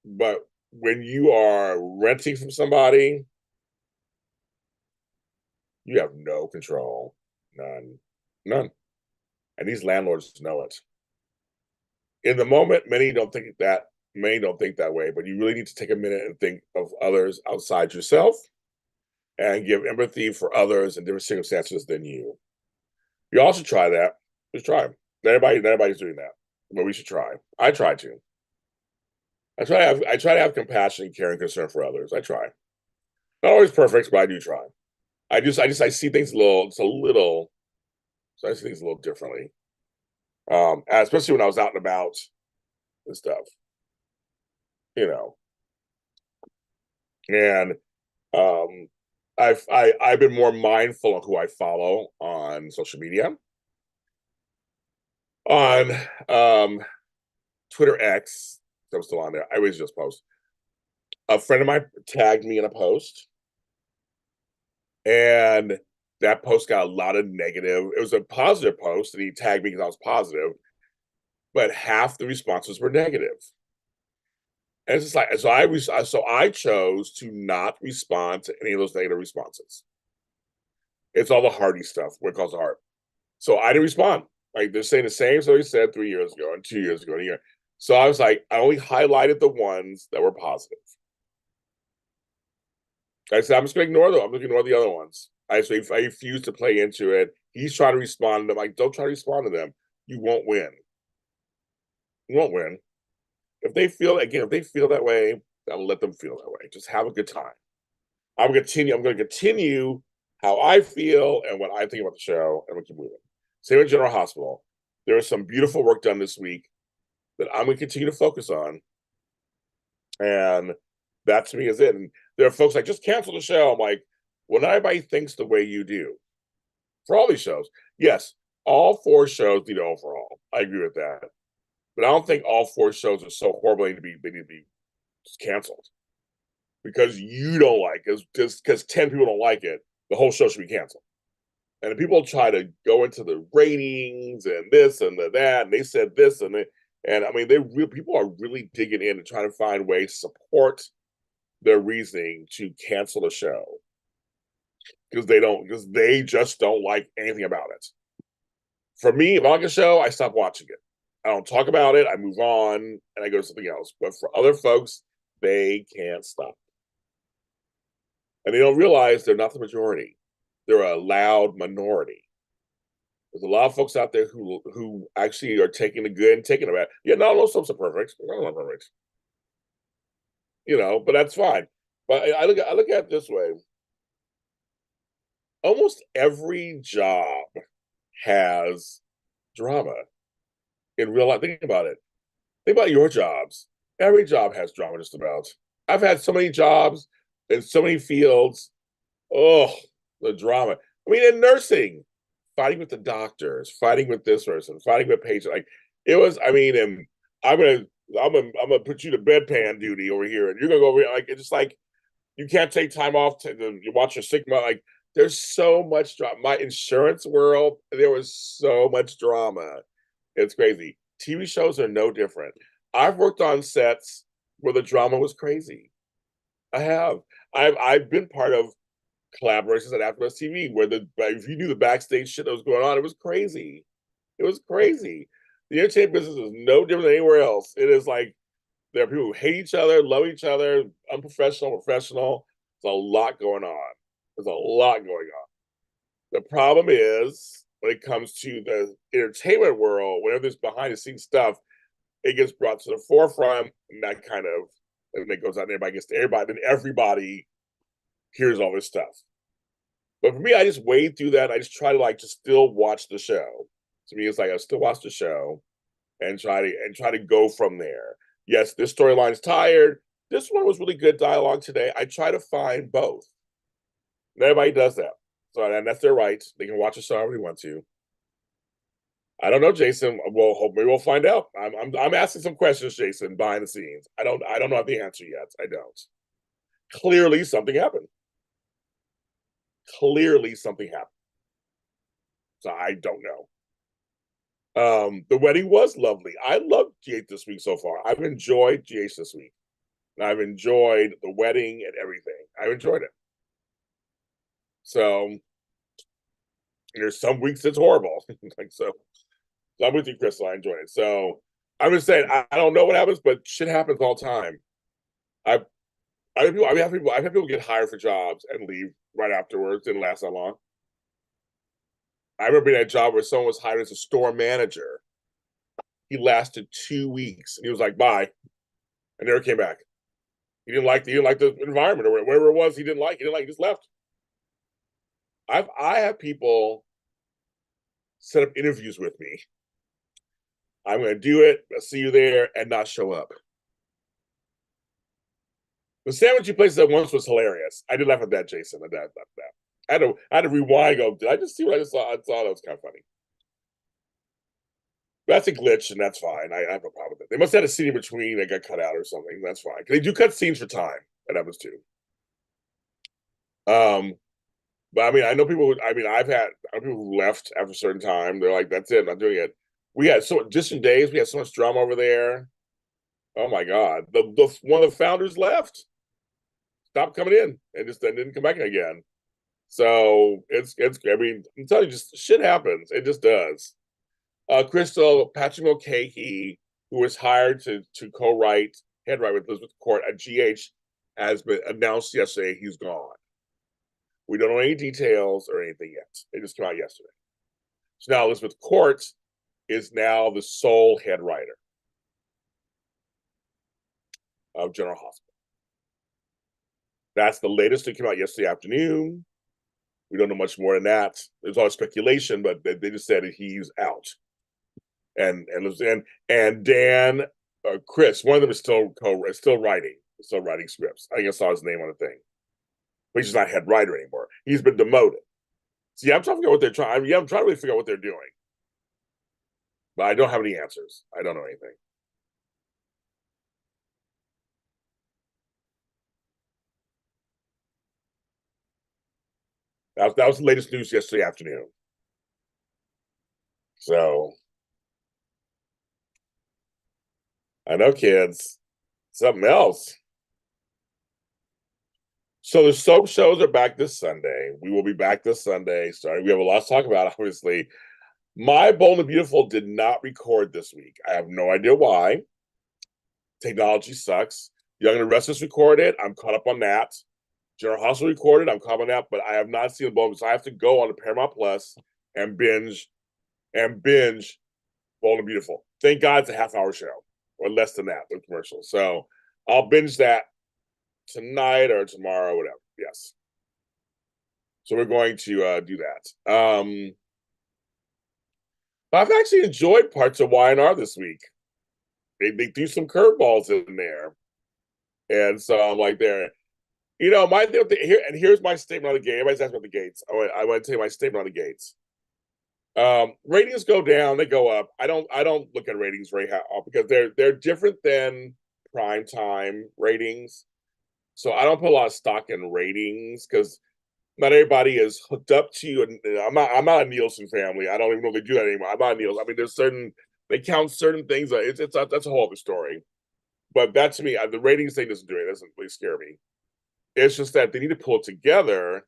but when you are renting from somebody, you have no control, none. And these landlords know it. In the moment, many don't think that way, but you really need to take a minute and think of others outside yourself and give empathy for others in different circumstances than you. You all should try that. Just try. Everybody's doing that, but we should try. I try to. I try to have compassion, care, and concern for others. I try. Not always perfect, but I do try. I see things so I see things a little differently. Especially when I was out and about and stuff, you know. And I've been more mindful of who I follow on social media. On Twitter X, I'm still on there. I always just post. A friend of mine tagged me in a post, and that post got a lot of negative. It was a positive post, and he tagged me because I was positive, but half the responses were negative. And it's just like so I chose to not respond to any of those negative responses. It's all the hearty stuff, what it calls the heart. So I didn't respond. Like they're saying the same stuff he said 3 years ago and 2 years ago and a year. So I was like, I only highlighted the ones that were positive. I said, I'm just gonna ignore them. I'm gonna ignore the other ones. I refuse to play into it. He's trying to respond to them. Like, don't try to respond to them. You won't win. You won't win. If they feel that way, I'll let them feel that way. Just have a good time. I'm gonna continue how I feel and what I think about the show, and we'll keep moving. Same with General Hospital. There was some beautiful work done this week that I'm gonna continue to focus on. And that to me is it. And there are folks like, just cancel the show. I'm like, well, not everybody thinks the way you do. For all these shows, yes, all 4 shows need overhaul. I agree with that. But I don't think all 4 shows are so horrible they need to be just canceled. Because you don't like it, because 10 people don't like it, the whole show should be canceled. And if people try to go into the ratings and this and that, and they said this and I mean, people are really digging in and trying to find ways to support their reasoning to cancel the show because they just don't like anything about it. For me, if I like a show, I stop watching it. I don't talk about it. I move on and I go to something else. But for other folks, they can't stop. And they don't realize they're not the majority. they're a loud minority. There's a lot of folks out there who actually are taking the good and taking the bad. Yeah, not all some are perfect. None are perfect. But that's fine. But I look at it this way. Almost every job has drama in real life. Think about it. Think about your jobs. Every job has drama, just about. I've had so many jobs in so many fields. Oh, the drama. I mean, in nursing, fighting with the doctors, fighting with this person, fighting with patients. Like it was. I mean, and I'm gonna put you to bedpan duty over here, and you're gonna go over here. Like it's just like you can't take time off to watch your sick. Like there's so much drama. My insurance world, there was so much drama. It's crazy. TV shows are no different. I've worked on sets where the drama was crazy. I have. I've been part of collaborations at AfterBuzz TV where if you knew the backstage shit that was going on, it was crazy. It was crazy. The entertainment business is no different than anywhere else. It is like there are people who hate each other, love each other, unprofessional, professional. There's a lot going on. There's a lot going on. The problem is when it comes to the entertainment world, whenever there's behind the scenes stuff, it gets brought to the forefront, and that kind of and it goes out and everybody gets to everybody, then everybody hears all this stuff. But for me, I just wade through that. I just try to just still watch the show. To me, it's like I still watch the show and try to go from there. Yes, this storyline's tired. This one was really good dialogue today. I try to find both. And everybody does that. So and that's their right. They can watch the show however they want to. I don't know, Jason. Well, hopefully we'll find out. I'm asking some questions, Jason, behind the scenes. I don't know the answer yet. I don't. Clearly something happened. Clearly something happened. So I don't know. The wedding was lovely. I loved GH this week so far. I've enjoyed GH this week. And I've enjoyed the wedding and everything. I've enjoyed it. So there's some weeks it's horrible. So I'm with you, Crystal. I enjoyed it. So I'm just saying I don't know what happens, but shit happens all the time. I've had people get hired for jobs and leave right afterwards. Didn't last that long. I remember being at a job where someone was hired as a store manager. He lasted 2 weeks and he was like, bye. And never came back. He didn't like the environment or whatever it was he didn't like. He just left. I have people set up interviews with me. I'm gonna do it, I'll see you there, and not show up. The sandwichy place that once was hilarious. I did laugh at that, Jason. I had to rewind. Go, did I just see what I just saw? I thought that was kind of funny. That's a glitch, and that's fine. I have no problem with it. They must have had a scene in between that got cut out or something. That's fine. They do cut scenes for time. That happens too. But I mean, I know people. I mean, I've had people who left after a certain time. They're like, "That's it. I'm not doing it." We had so distant days. We had so much drama over there. Oh my God! The one of the founders left, stopped coming in, and just then didn't come back again. So it's. I mean, I'm telling you, just shit happens. It just does. Crystal Patrick Mulcahy, who was hired to co-write, head write with Elizabeth Court at GH, has been announced yesterday. He's gone. We don't know any details or anything yet. They just came out yesterday. So now Elizabeth Court is now the sole head writer of General Hospital. That's the latest that came out yesterday afternoon. We don't know much more than that. There's all speculation, but they just said that he's out. And Dan, Chris, one of them is still writing scripts. I think I saw his name on the thing. But he's not head writer anymore. He's been demoted. See, I'm trying to figure out what they're trying. I'm trying to really figure out what they're doing. But I don't have any answers. I don't know anything. That was the latest news yesterday afternoon. So I know, kids. Something else. So the soap shows are back this Sunday. We will be back this Sunday. Sorry, we have a lot to talk about, obviously. My Bold and Beautiful did not record this week. I have no idea why. Technology sucks. Young and the Restless recorded. I'm caught up on that. General Hospital recorded. I'm coming out, but I have not seen the Bold. So I have to go on to Paramount Plus and binge Bold and Beautiful. Thank God it's a half-hour show or less than that with commercials. So I'll binge that tonight or tomorrow, whatever. Yes. So we're going to do that. I've actually enjoyed parts of Y&R this week. They threw some curveballs in there. And so I'm like, there. You know, my thing here, and here's my statement on the gate. Everybody's asking about the gates. I want to tell you my statement on the gates. Ratings go down, they go up. I don't look at ratings very high because they're different than prime time ratings. So I don't put a lot of stock in ratings because not everybody is hooked up to you. And I'm not a Nielsen family. I don't even know if they do that anymore. I'm not a Nielsen. I mean, there's they count certain things. That's a whole other story. But that to me, the ratings thing doesn't do it. It doesn't really scare me. It's just that they need to pull it together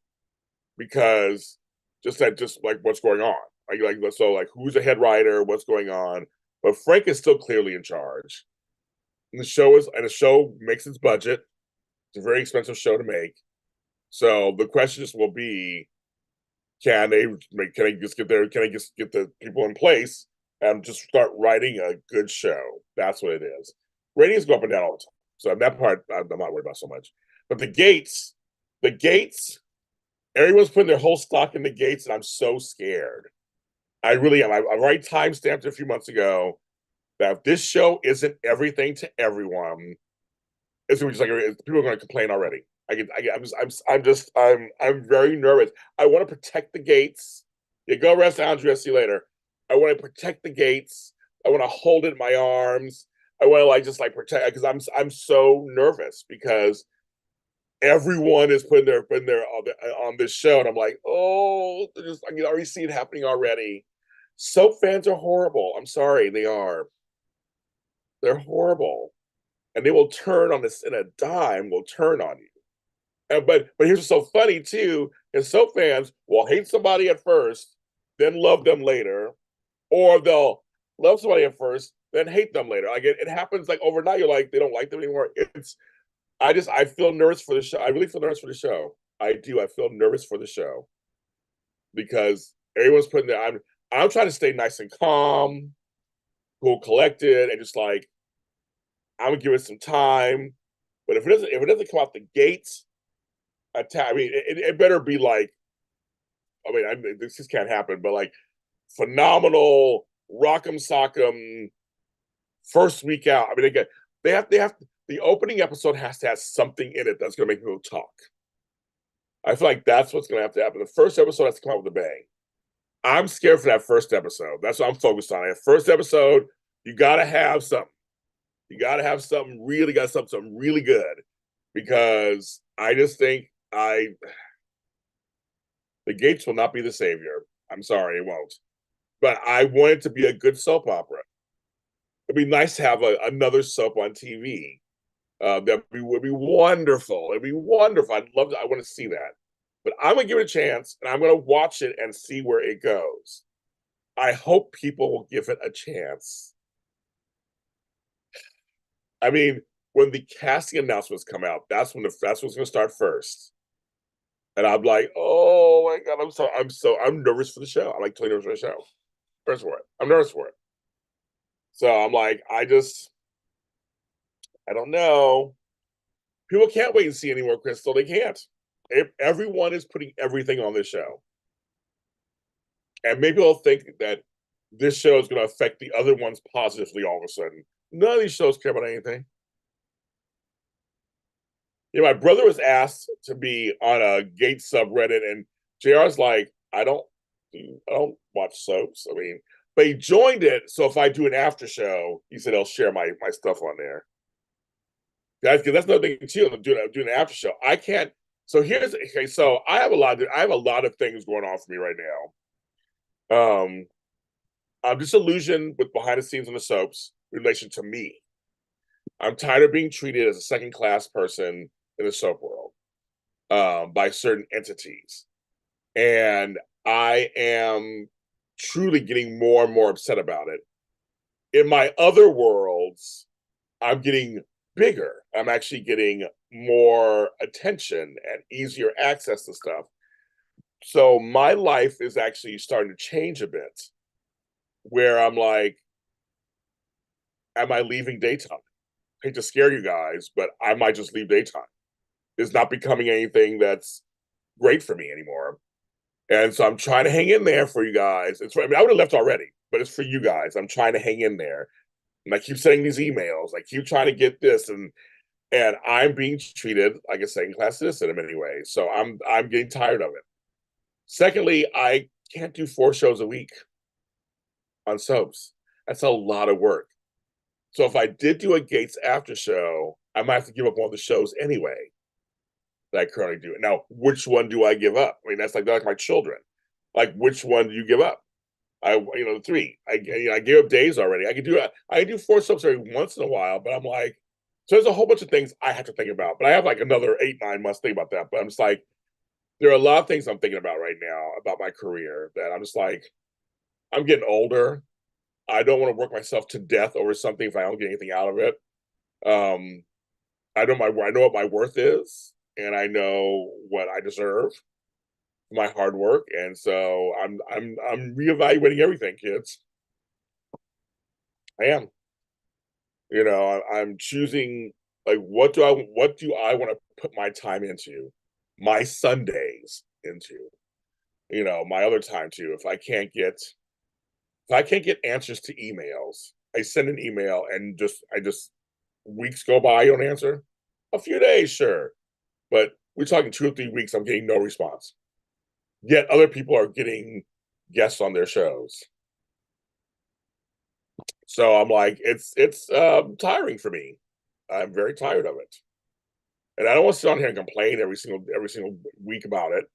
because just like what's going on. Like who's the head writer, what's going on. But Frank is still clearly in charge. And the show makes its budget. It's a very expensive show to make. So the question just will be, can they just get the people in place and just start writing a good show? That's what it is. Ratings go up and down all the time. So that part I'm not worried about so much. But the gates, everyone's putting their whole stock in the gates, and I'm so scared. I really am. I already timestamped it a few months ago that if this show isn't everything to everyone, it's going to be just like people are going to complain already. I'm very nervous. I want to protect the gates. You go rest, Andrea. See you later. I want to protect the gates. I want to hold it in my arms. I want to protect because I'm so nervous because everyone is putting their on this show, and I'm like, oh, I can already see it happening already. Soap fans are horrible. I'm sorry, they are. They're horrible, and they will turn on this in a dime. Will turn on you. But here's what's so funny too: is soap fans will hate somebody at first, then love them later, or they'll love somebody at first, then hate them later. Like it happens like overnight. You're like they don't like them anymore. I feel nervous for the show. I really feel nervous for the show. I do. I feel nervous for the show because everyone's putting their. I'm trying to stay nice and calm, cool, collected, and just like I'm gonna give it some time. But if it doesn't come out the gates, I mean, it better be like. I mean, this just can't happen. But like phenomenal, rock'em sock'em, first week out. I mean, they have the opening episode has to have something in it that's going to make people talk. I feel like that's what's going to have to happen. The first episode has to come out with a bang. I'm scared for that first episode. That's what I'm focused on. That first episode, you got to have something. You got to have something really, something really good, because I just think the gates will not be the savior. I'm sorry, it won't. But I want it to be a good soap opera. It'd be nice to have another soap on TV. That would be wonderful. It'd be wonderful. I'd love to. I want to see that. But I'm gonna give it a chance, and I'm gonna watch it and see where it goes. I hope people will give it a chance. I mean, when the casting announcements come out, that's what's gonna start first. And I'm like, oh my God, I'm nervous for the show. I'm like totally nervous for the show. Nervous for it. I'm nervous for it. So I'm like, I don't know. People can't wait and see anymore, Crystal. They can't. Everyone is putting everything on this show. And maybe they'll think that this show is going to affect the other ones positively all of a sudden. None of these shows care about anything. You know, my brother was asked to be on a Gate subreddit, and JR's like, I don't watch soaps. I mean, but he joined it, so if I do an after show, he said he'll share my stuff on there. That's another thing too. Doing an after show. I can't. So So I have a lot of things going on for me right now. I'm disillusioned with behind the scenes on the soaps in relation to me. I'm tired of being treated as a second class person in the soap world by certain entities, and I am truly getting more and more upset about it. In my other worlds, I'm getting bigger. I'm actually getting more attention and easier access to stuff. So my life is actually starting to change a bit, where I'm like, am I leaving daytime? I hate to scare you guys, but I might just leave daytime. It's not becoming anything that's great for me anymore. And so I'm trying to hang in there for you guys. I mean, I would have left already, but it's for you guys. I'm trying to hang in there. And I keep sending these emails. I keep trying to get this, and I'm being treated like a second class citizen in many ways. So I'm getting tired of it. Secondly, I can't do 4 shows a week on soaps. That's a lot of work. So if I did do a Gates after show, I might have to give up one of the shows anyway that I currently do. Now, which one do I give up? I mean, that's like my children. Like, which one do you give up? The 3. I gave up days already. I can do 4 soaps every once in a while, but I'm like, so there's a whole bunch of things I have to think about. But I have like another 8, 9 months to think about that. But I'm just like, there are a lot of things I'm thinking about right now about my career that I'm just like, I'm getting older. I don't want to work myself to death over something if I don't get anything out of it. I know what my worth is, and I know what I deserve for my hard work, and so I'm reevaluating everything, kids. I am. I'm choosing, like, what do I want to put my time into, my Sundays into, my other time too. If I can't get answers to emails, I send an email and I just weeks go by, you don't answer. A few days, sure, but we're talking 2 or 3 weeks. I'm getting no response. Yet other people are getting guests on their shows. So I'm like, it's tiring for me. I'm very tired of it, and I don't want to sit on here and complain every single week about it.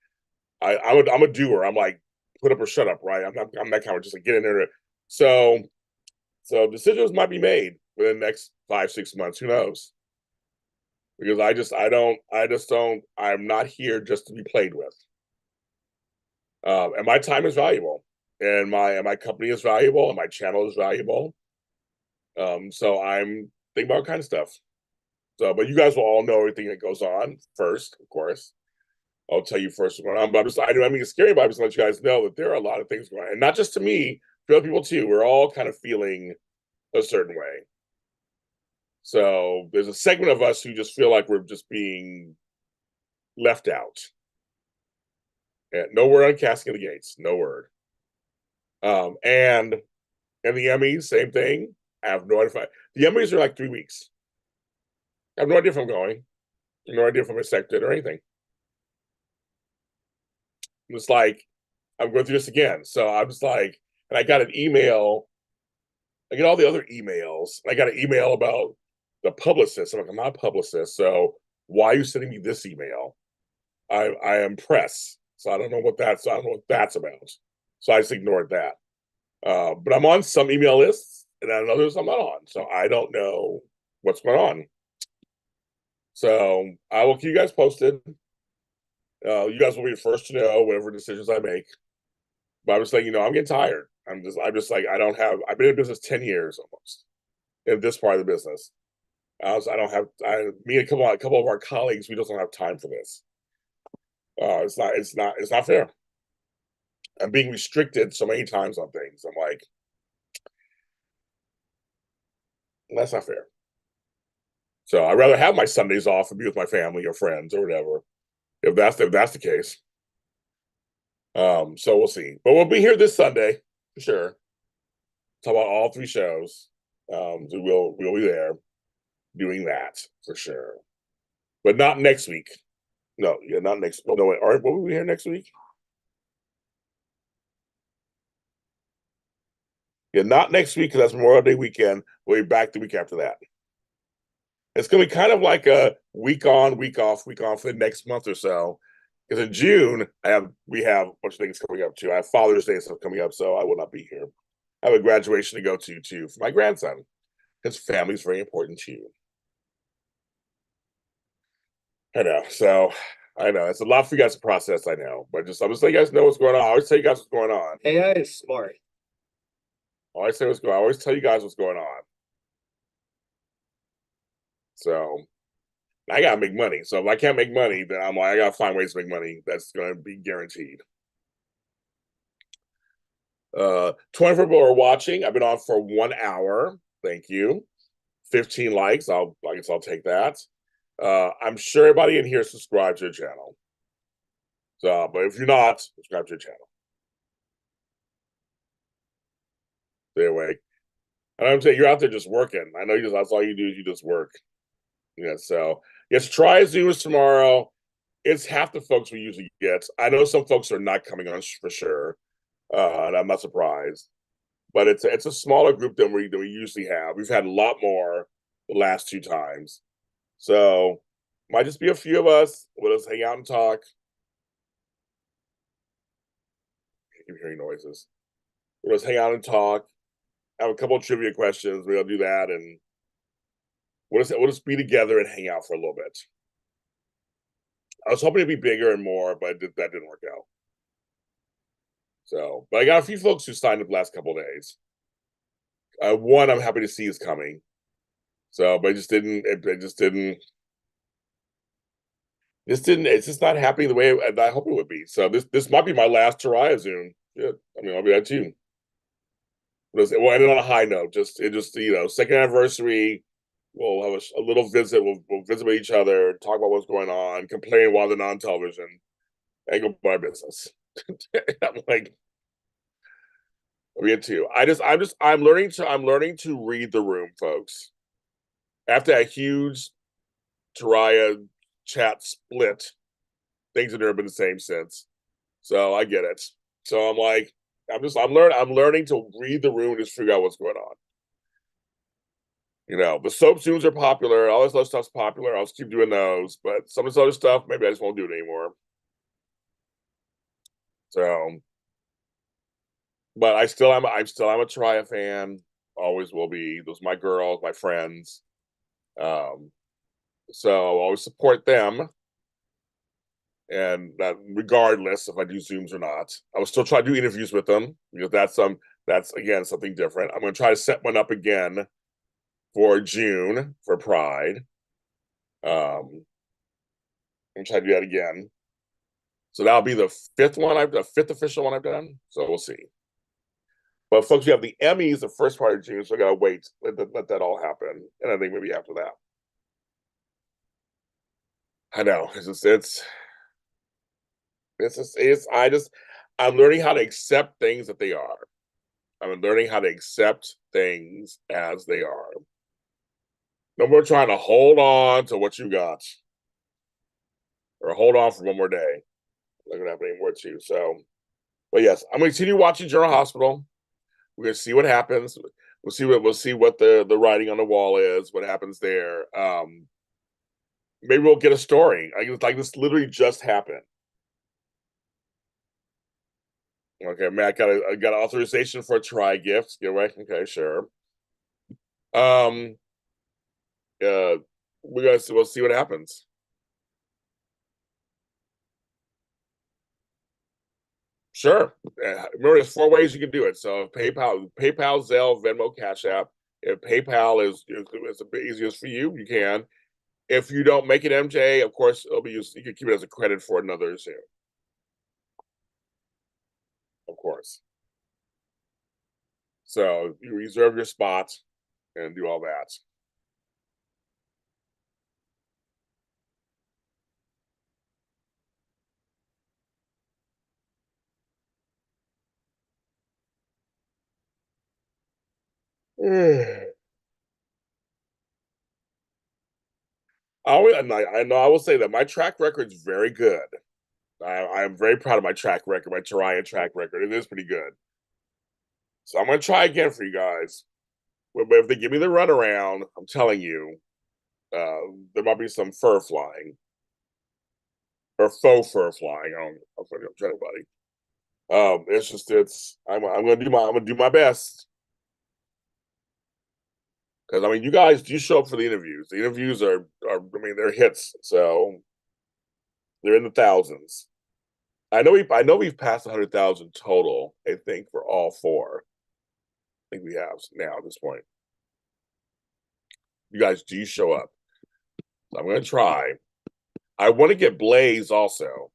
I'm a doer. I'm like, put up or shut up, right? I'm that kind of just like get in there. So decisions might be made within the next 5, 6 months. Who knows? Because I'm not here just to be played with. And my time is valuable, and my company is valuable, and my channel is valuable. So I'm thinking about all kinds of stuff. So, but you guys will all know everything that goes on first, of course. I'll tell you first what's going on. But it's scary, but I'm just let you guys know that there are a lot of things going on, and not just to me, to other people too. We're all kind of feeling a certain way. So there's a segment of us who just feel like we're just being left out. And no word on Casting of the Gates, no word. And the Emmys, same thing. I have no idea. The Emmys are like 3 weeks. I have no idea if I'm going. No idea if I'm accepted or anything. It's like, I'm going through this again. So I'm just like, and I got an email. I get all the other emails. I got an email about the publicist. I'm like, I'm not a publicist. So why are you sending me this email? I am press. So I don't know what that's about. So I just ignored that. But I'm on some email lists, and on others I'm not on. So I don't know what's going on. So I will keep you guys posted. You guys will be the first to know whatever decisions I make. But I'm just letting you know, I'm getting tired. I'm just like, I've been in business 10 years almost in this part of the business. Me and a couple of our colleagues, we just don't have time for this. It's not fair. I'm being restricted so many times on things. I'm like, that's not fair. So I'd rather have my Sundays off and be with my family or friends or whatever, if that's the case. So we'll see. But we'll be here this Sunday for sure. Talk about all 3 shows. So we'll be there doing that for sure. But not next week. No, yeah, not next. No, wait. All right, will we be here next week? Yeah, not next week because that's Memorial Day weekend. We'll be back the week after that. It's gonna be kind of like a week on, week off, week on for the next month or so. Because in June, we have a bunch of things coming up too. I have Father's Day stuff coming up, so I will not be here. I have a graduation to go to too for my grandson. His family is very important too. I know. So I know it's a lot for you guys to process. I know, but I'm just letting you guys know what's going on. I always tell you guys what's going on. AI is smart. I always tell you guys what's going on. So I gotta make money. So if I can't make money, then I'm like, I gotta find ways to make money. That's gonna be guaranteed. 24 people are watching. I've been on for 1 hour. Thank you. 15 likes. I guess I'll take that. I'm sure everybody in here subscribes to the channel. So, but if you're not, subscribe to the channel. Stay awake. And I'm saying you're out there just working. I know that's all you do is you just work. Yeah. So yes, try Zooms tomorrow. It's half the folks we usually get. I know some folks are not coming on for sure, and I'm not surprised. But it's a smaller group than we usually have. We've had a lot more the last 2 times, so might just be a few of us. We'll just hang out and talk. I keep hearing noises. We'll just hang out and talk. Have a couple of trivia questions. We'll do that, and we'll just be together and hang out for a little bit. I was hoping to be bigger and more, but that didn't work out. So, but I got a few folks who signed up the last couple of days. One I'm happy to see is coming. So, but it just didn't. It's just not happening the way I hope it would be. So this might be my last Taraya Zoom. Yeah, I mean, I'll be that too. We'll end it on a high note. Second anniversary. We'll have a little visit. We'll visit with each other, talk about what's going on, complain while they're not on television, and go by business. I'm like, we get to. I'm learning to read the room, folks. After that huge Taraya chat split, things have never been the same since. So I get it. So I'm like, I'm learning to read the room and just figure out what's going on. You know, the soap Zooms are popular, all this other stuff's popular. I'll just keep doing those, but some of this other stuff, maybe I just won't do it anymore. So, but I'm still a Taraya fan. Always will be. Those are my girls, my friends. So I'll always support them. And that regardless if I do Zooms or not, I will still try to do interviews with them because that's again something different. I'm going to try to set one up again for June for Pride. I'm going to try to do that again. So that'll be the fifth official one I've done. So we'll see. But folks, we have the Emmys the first part of June, so I gotta wait, let that all happen, and I think maybe after that. I know I'm learning how to accept things that they are. I'm learning how to accept things as they are. No more trying to hold on to what you got, or hold on for one more day. Not gonna happen anymore too. So, but yes, I'm gonna continue watching General Hospital. We're gonna see what happens. We'll see what the writing on the wall is. What happens there? Maybe we'll get a story. Like this literally just happened. Okay, Matt got authorization for a try gift. Get away. Okay, sure. We'll see what happens. Sure. Remember, there's 4 ways you can do it. So PayPal, Zelle, Venmo, Cash App. If PayPal is the easiest for you, you can. If you don't make it MJ, of course, it'll be used. You can keep it as a credit for another Zoom. Of course. So you reserve your spot and do all that. I know I will say that my track record is very good. I am very proud of my track record, my Taraya track record. It is pretty good. So I'm going to try again for you guys. But if they give me the runaround, I'm telling you, there might be some fur flying. Or faux fur flying. I don't know. I'm trying to buddy. I'm gonna do my best. Because I mean, you guys do show up for the interviews. The interviews are I mean, they're hits, so they're in the thousands. I know we've passed 100,000 total. I think for all 4. I think we have now at this point. You guys do show up. I'm going to try. I want to get Blaze also.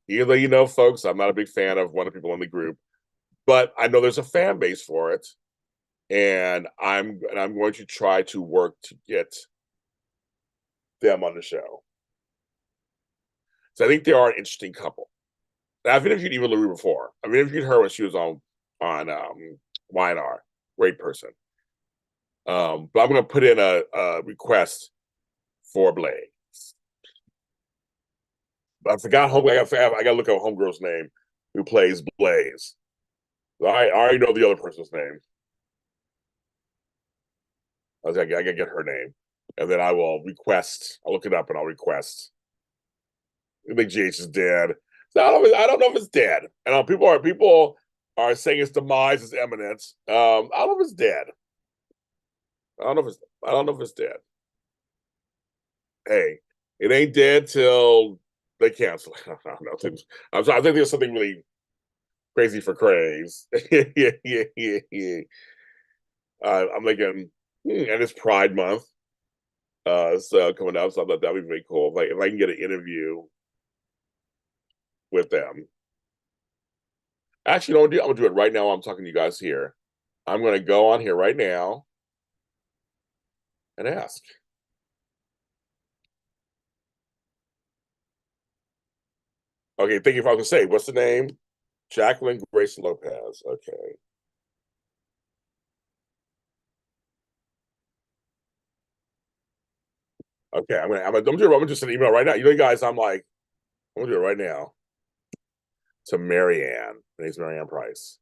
Even though, you know, folks, I'm not a big fan of one of the people in the group, but I know there's a fan base for it. And I'm going to try to work to get them on the show. So I think they are an interesting couple. I've interviewed Eva LaRue before. I've interviewed her when she was on YNR. Great person. But I'm going to put in a request for Blaze. I forgot I got to look up homegirl's name who plays Blaze. I already know the other person's name. I gotta get her name, and then I will request. I'll look it up and I'll request. I think GH is dead. So I don't know if it's dead. And people are saying its demise is imminent. I don't know if it's dead. I don't know if it's dead. Hey, it ain't dead till they cancel it. I don't know. I think there's something really crazy for Craze. yeah. I'm thinking, and it's Pride Month. So coming up, so I thought that'd be very cool. If I can get an interview with them. Actually, I'm gonna do it right now while I'm talking to you guys here. I'm gonna go on here right now and ask. Okay, thank you for to say. What's the name? Jacqueline Grace Lopez. Okay. Okay, I'm gonna just send an email right now. You know, guys, I'm gonna do it right now to Marianne. Her name's Marianne Price.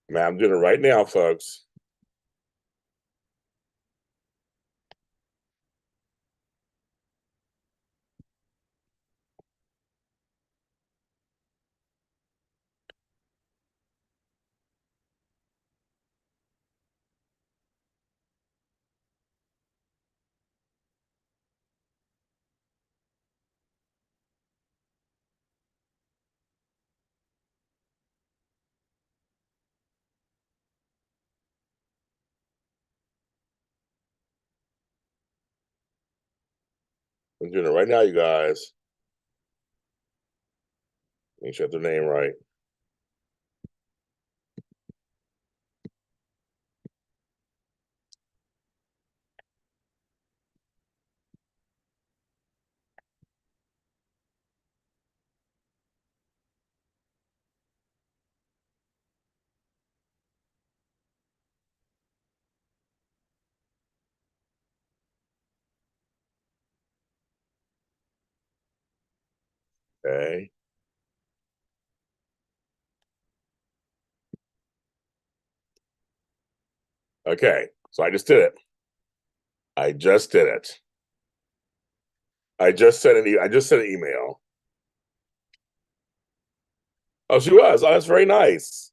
Man, I'm doing it right now, folks. I'm doing it right now, you guys. Make sure I get their name right. Okay. Okay. So I just did it. I just did it. I just sent an email. Oh, she was. Oh, that's very nice.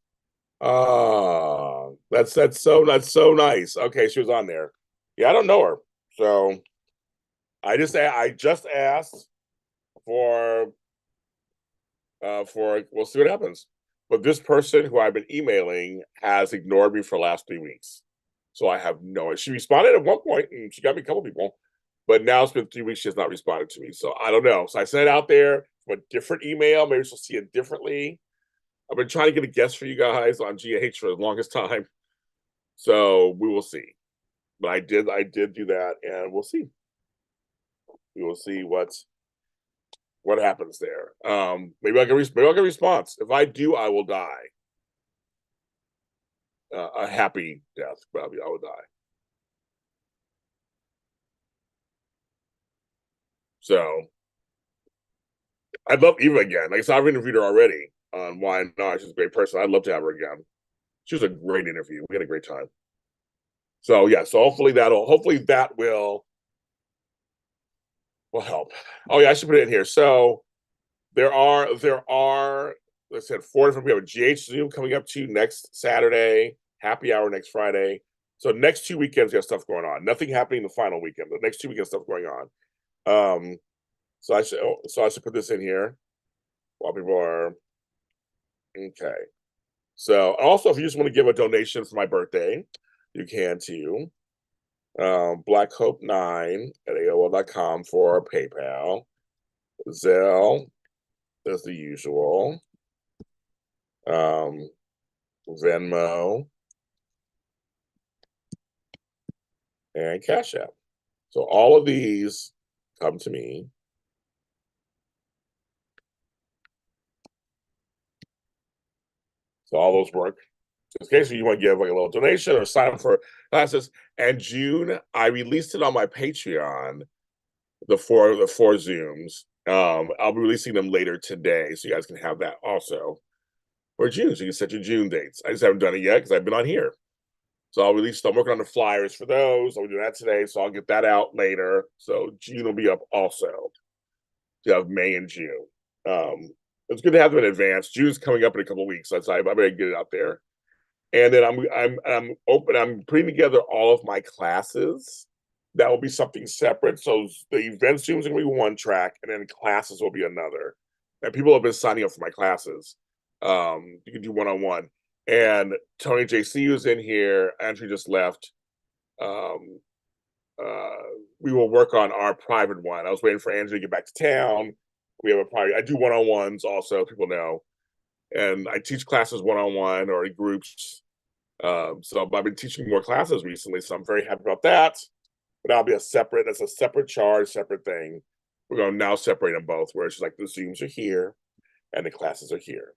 That's so nice. Okay, she was on there. Yeah, I don't know her, so I just asked for we'll see what happens. But this person who I've been emailing has ignored me for the last 3 weeks, so I have no. She responded at one point, and she got me a couple people, but now it's been 3 weeks. She has not responded to me, so I don't know. So I sent it out there from a different email. Maybe she'll see it differently. I've been trying to get a guest for you guys on GH for the longest time, so we will see. But I did do that, and we'll see. We will see what happens there. Maybe I'll get a response. If I do, I will die. A happy death, probably. I will die. So I'd love Eva again. Like I said, I've interviewed her already on Why Not. She's a great person. I'd love to have her again. She was a great interview. We had a great time. So yeah, so hopefully that will help. Oh yeah, I should put it in here. So there are let's say 4 different. We have a GH Zoom coming up to next Saturday, happy hour next Friday, So next 2 weekends, we have stuff going on. Nothing happening the final weekend, but next 2 weekends, stuff going on. So I should put this in here while people are okay. So also, if you just want to give a donation for my birthday, you can too. blakhopela9@aol.com for PayPal. Zelle is the usual. Venmo and CashAPP. So all of these come to me. So all those work. In case you want to give like a little donation or sign up for classes. And June, I released it on my Patreon, the four Zooms. I'll be releasing them later today, so you guys can have that also for June. So you can set your June dates. I just haven't done it yet because I've been on here. So I'll release. I'm working on the flyers for those. I'll do that today, so I'll get that out later. So June will be up also. You have May and June. It's good to have them in advance. June's coming up in a couple of weeks. So I better get it out there. And then I'm open. I'm putting together all of my classes. That will be something separate. So the event Zoom is going to be one track, and then classes will be another. And people have been signing up for my classes. You can do one-on-one. And Tony JC was in here. Andrew just left. We will work on our private one. I was waiting for Andrew to get back to town. We have a private. I do one-on-ones also. People know, and I teach classes one-on-one or in groups. So I've been teaching more classes recently, so I'm very happy about that. But that'll be that's a separate charge, separate thing. We're going to now separate them both, where it's just like the Zooms are here and the classes are here.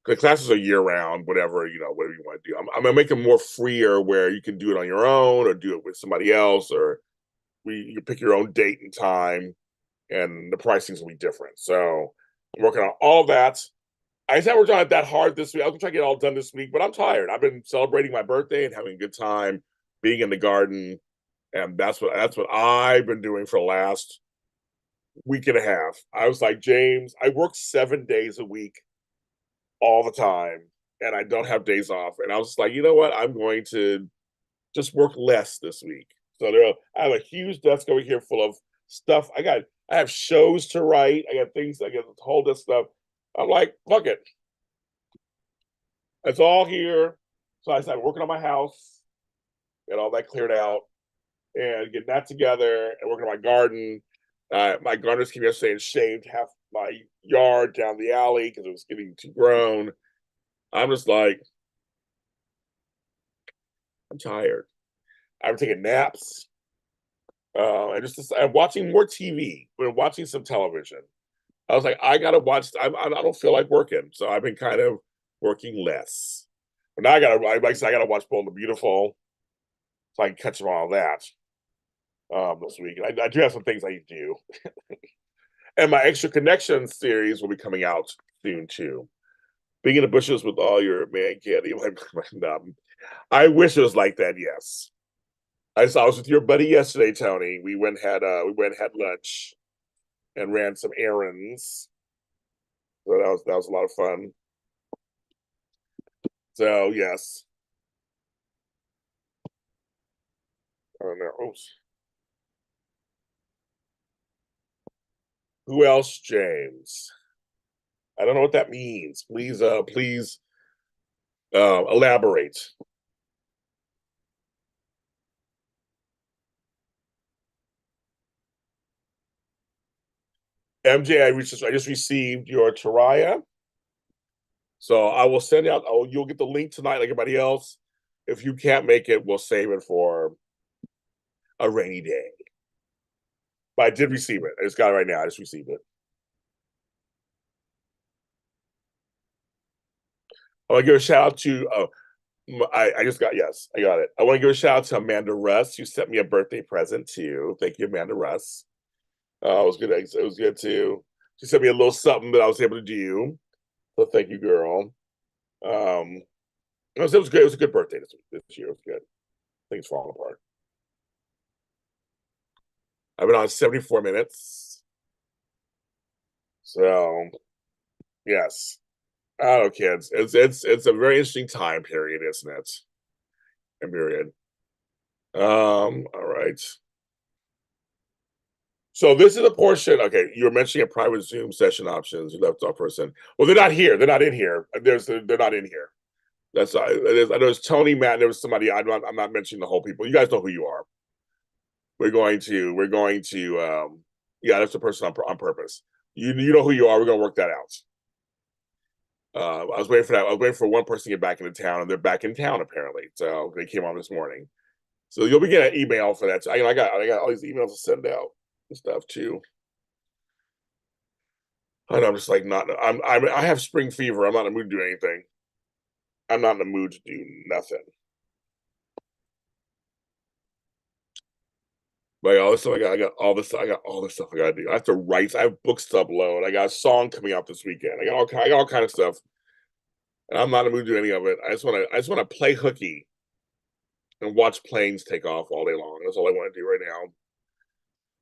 The classes are year round, whatever you want to do. I'm gonna make them more freer, where you can do it on your own or do it with somebody else, or you pick your own date and time, and the pricings will be different. So I'm working on all of that. I just haven't worked on it that hard this week. I was gonna try to get it all done this week, but I'm tired. I've been celebrating my birthday and having a good time, being in the garden, and that's what I've been doing for the last week and a half. I was like, James, I work 7 days a week all the time, and I don't have days off. And I was just like, you know what? I'm going to just work less this week. So I have a huge desk over here full of stuff. I have shows to write. I got things. I got to hold this stuff. I'm like, fuck it. It's all here. So I started working on my house, get all that cleared out, and getting that together, and working on my garden. My gardeners came yesterday and shaved half my yard down the alley because it was getting too grown. I'm just like, I'm tired. I'm taking naps. I'm watching more TV. We're watching some television. I was like, I gotta watch. I don't feel like working, so I've been kind of working less. But now like I said, I gotta watch Bold and the Beautiful, so I can catch them all that this week. I do have some things I need to do, and my Extra Connections series will be coming out soon too. Being in the bushes with all your man candy. I wish it was like that. Yes. I was with your buddy yesterday, Tony. We went and had lunch and ran some errands. So that was a lot of fun. So yes. I don't know. Oops. Who else, James? I don't know what that means. Please elaborate. MJ, I just received your Taraya. So I will send out. Oh, you'll get the link tonight, like everybody else. If you can't make it, we'll save it for a rainy day. But I did receive it. I just got it right now. I just received it. I want to give a shout out to. I just got yes, I got it. I want to give a shout out to Amanda Russ, who sent me a birthday present too. Thank you, Amanda Russ. It was good. It was good too. She sent me a little something that I was able to do. So thank you, girl. It was good. It was a good birthday this year. It was good. Things falling apart. I've been on 74 minutes. So yes. I don't know, kids. It's a very interesting time period, isn't it? A period. All right. So this is a portion. Okay, you were mentioning a private Zoom session options. You left off person. Well, they're not here. They're not in here. They're not in here. That's I know it's Tony, Matt, and there was somebody. I'm not mentioning the whole people. You guys know who you are. We're going to yeah, that's the person on purpose. You know who you are. We're gonna work that out. I was waiting for that. I was waiting for one person to get back into town, and they're back in town apparently. So they came on this morning. So you'll be getting an email for that. So I got all these emails to send out and stuff too. And I'm just like not. I have spring fever. I'm not in the mood to do anything. I'm not in the mood to do nothing. Like all this stuff I got all this stuff I gotta do. I have to write. I have books to upload. I got a song coming out this weekend. I got all kind of stuff. And I'm not in the mood to do any of it. I just wanna play hooky and watch planes take off all day long. That's all I want to do right now.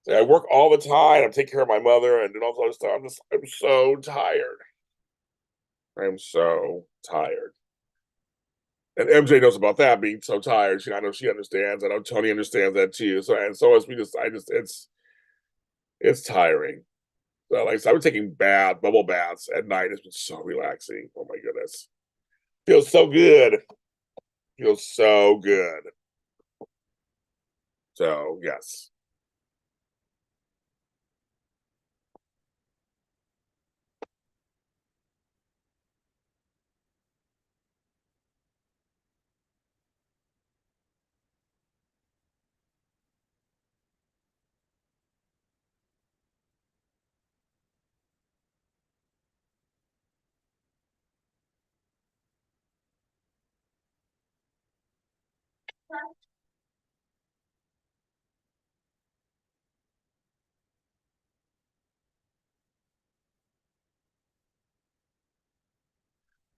So I work all the time. I take care of my mother and do all this other stuff. I'm so tired. I'm so tired. And MJ knows about that being so tired. I know she understands. I know Tony understands that too. So as it's tiring. So like I said, I've been taking bubble baths at night. It's been so relaxing. Oh my goodness. Feels so good. Feels so good. So yes.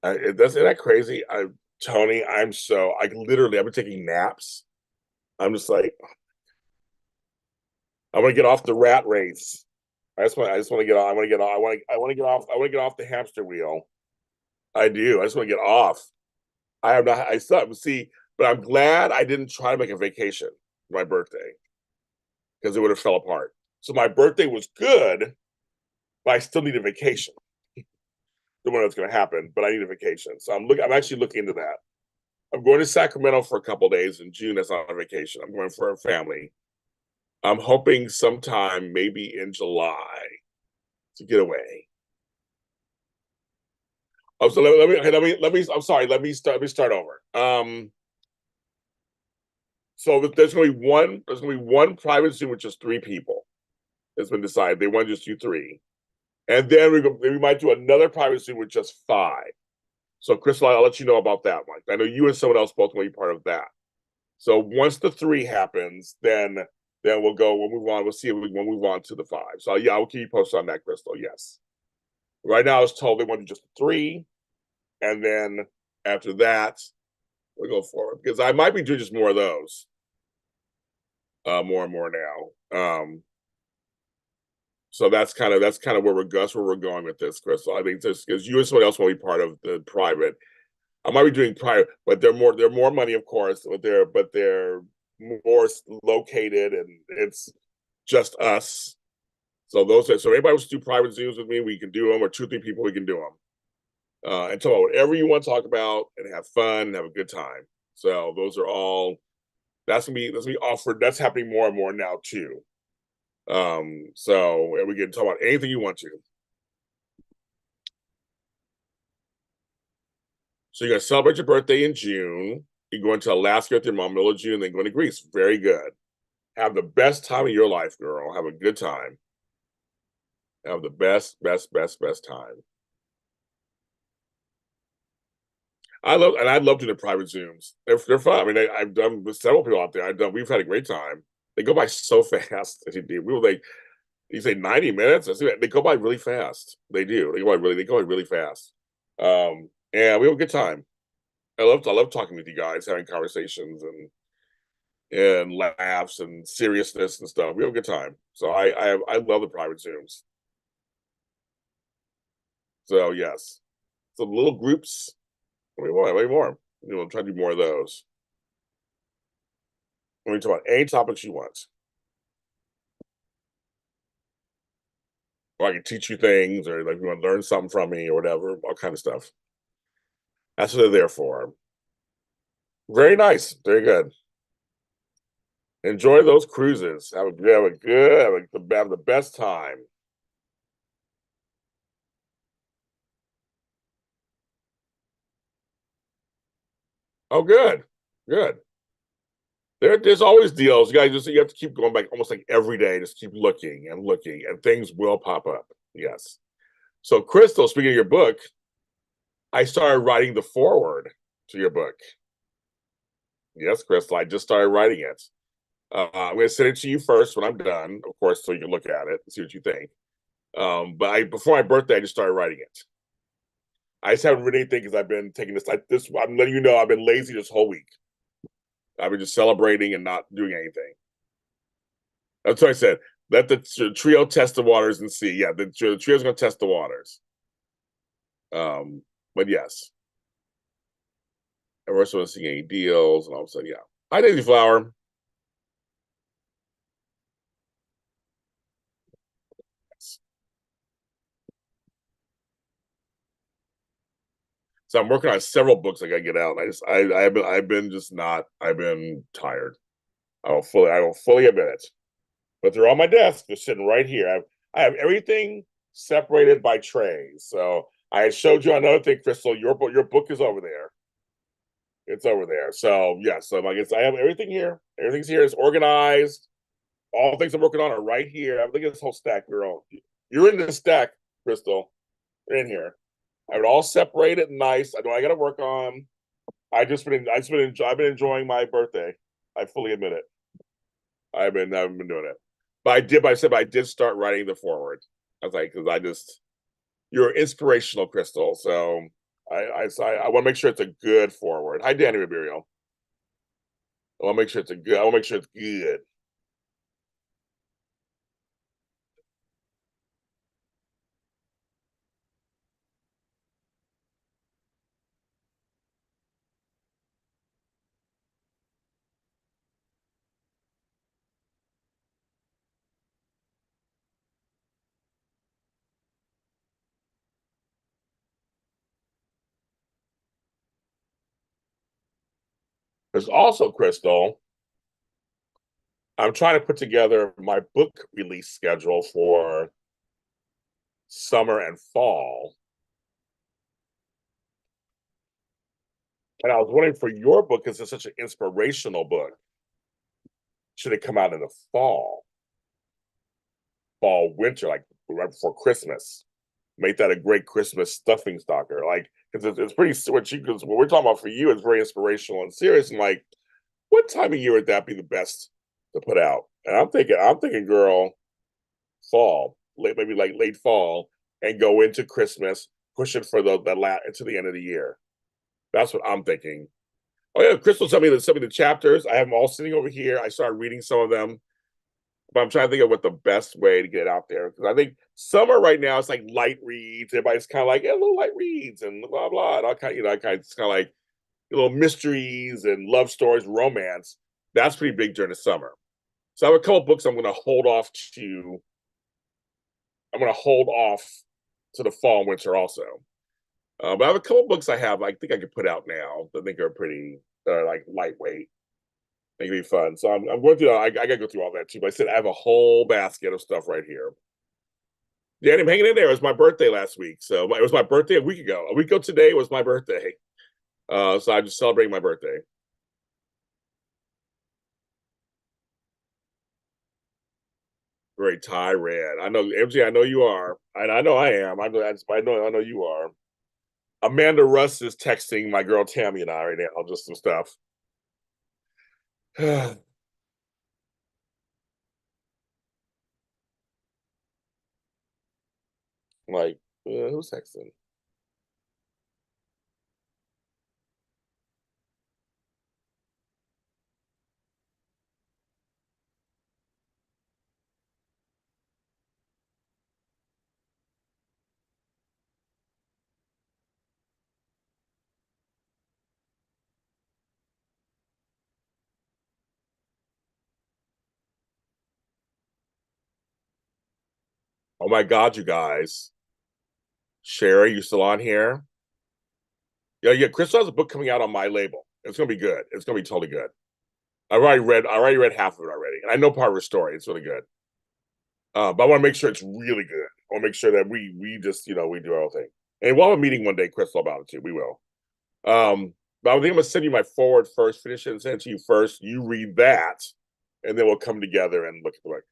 Isn't that crazy? Tony, I've been taking naps. I'm just like, I want to get off the rat race. I just want to get off. I want to get off. I want to get off the hamster wheel. I do. I just want to get off. I have not. I still see, but I'm glad I didn't try to make a vacation for my birthday because it would have fell apart. So my birthday was good, but I still need a vacation. Don't know what's going to happen, but I need a vacation. So I'm actually looking into that. I'm going to Sacramento for a couple days in June. That's not a vacation. I'm going for a family. I'm hoping sometime maybe in July to get away. Oh, so I'm sorry. Let me start over. So there's going to be one private Zoom with just 3 people. It's been decided. They want to just do 3. And then we might do another private Zoom with just 5. So Crystal, I'll let you know about that one. I know you and someone else both want to be part of that. So once the 3 happens, then we'll move on. We'll see if we'll move on to the 5. So yeah, I'll keep you posted on that, Crystal. Yes. Right now I was told they want to just 3. And then after that, we'll go forward. Because I might be doing just more of those. More and more now. So that's kind of where we're going with this, Crystal. I think just because you and someone else want to be part of the private. I might be doing private, but they're more money, of course, but they're more located and it's just us. So anybody wants to do private Zooms with me, we can do them, or 2 or 3 people, we can do them. And talk about whatever you want to talk about and have fun and have a good time. So those are all that's gonna be offered. That's happening more and more now too. So we can talk about anything you want to. So you're gonna celebrate your birthday in June. You're going to Alaska with your mom, middle of June, then going to Greece. Very good. Have the best time of your life, girl. Have a good time. Have the best time. I love doing the private Zooms. They're fun. I mean, I've done with several people out there. We've had a great time. They go by so fast. We were like, you say 90 minutes. They go by really fast. They do. They go by really fast. And we have a good time. I love talking with you guys, having conversations and laughs and seriousness and stuff. We have a good time. So I love the private Zooms. So yes, some little groups. Way more. We'll try to do more of those. We can talk about any topics you want. Or I can teach you things, or like you want to learn something from me, or whatever, all kind of stuff. That's what they're there for. Very nice, very good. Enjoy those cruises. Have the best time. Oh, good, good. There's always deals. You have to keep going back almost like every day. Just keep looking and looking, and things will pop up. Yes. So, Crystal, speaking of your book, I started writing the foreword to your book. Yes, Crystal, I just started writing it. I'm going to send it to you first when I'm done, of course, so you can look at it and see what you think. But before my birthday, I just started writing it. I just haven't written anything because I've been taking this. I'm letting you know I've been lazy this whole week. I've been just celebrating and not doing anything. That's what I said. Let the trio test the waters and see. Yeah, the trio's going to test the waters. But yes. And we're supposed to see any deals, and all of a sudden, yeah. Hi, Daisy Flower. So I'm working on several books I gotta get out. I've been tired. I will fully admit it. But they're on my desk. They're sitting right here. I have everything separated by trays. So I showed you another thing, Crystal. Your book is over there. It's over there. So yeah, so I have everything here. Everything's here. It's organized. All the things I'm working on are right here. I'm looking at this whole stack, girl. You're in this stack, Crystal. You're in here. I have it all separated nice. I know I got to work on. I've been enjoying my birthday. I fully admit it. I've been doing it. But I did start writing the forward. I was like, because you're inspirational, Crystal. So I want to make sure it's a good forward. Hi, Danny Ribeiro. I want to make sure it's good. There's also, Crystal, I'm trying to put together my book release schedule for summer and fall. And I was wondering, for your book, because it's such an inspirational book, should it come out in the winter, like right before Christmas? Make that a great Christmas stuffing stalker. Like, because it's pretty, because what we're talking about for you is very inspirational and serious. And like, what time of year would that be the best to put out? And I'm thinking, girl, fall, maybe like late fall, and go into Christmas, push it for into the end of the year. That's what I'm thinking. Oh yeah, Crystal sent me the chapters. I have them all sitting over here. I started reading some of them, but I'm trying to think of what the best way to get it out there. Because I think summer right now it's like light reads. Everybody's kind of like, yeah, little light reads and blah blah. And all kind, it's kind of like little mysteries and love stories, romance. That's pretty big during the summer. So I have a couple books I'm going to hold off to. I'm going to hold off to the fall and winter also. But I have a couple books I think I could put out now that I think are pretty like lightweight. Make it be fun. So I'm going through. I got to go through all that too. But I said I have a whole basket of stuff right here. Yeah, I'm hanging in there. It was my birthday last week, so it was my birthday a week ago. A week ago today was my birthday. So I'm just celebrating my birthday. Great tie red. I know MJ. I know you are. I know I am. I know you are. Amanda Russ is texting my girl Tammy and I right now. Just some stuff. Like, who's texting? Oh my God, you guys. Sherry, you still on here? Yeah, Crystal has a book coming out on my label. It's gonna be good. It's gonna be totally good. I already read half of it already. And I know part of the story. It's really good. But I want to make sure it's really good. I want to make sure that we just, we do our own thing. And we'll have a meeting one day, Crystal, about it too. We will. But I think I'm gonna send you my forward first, finish it and send it to you first. You read that, and then we'll come together and look at the work.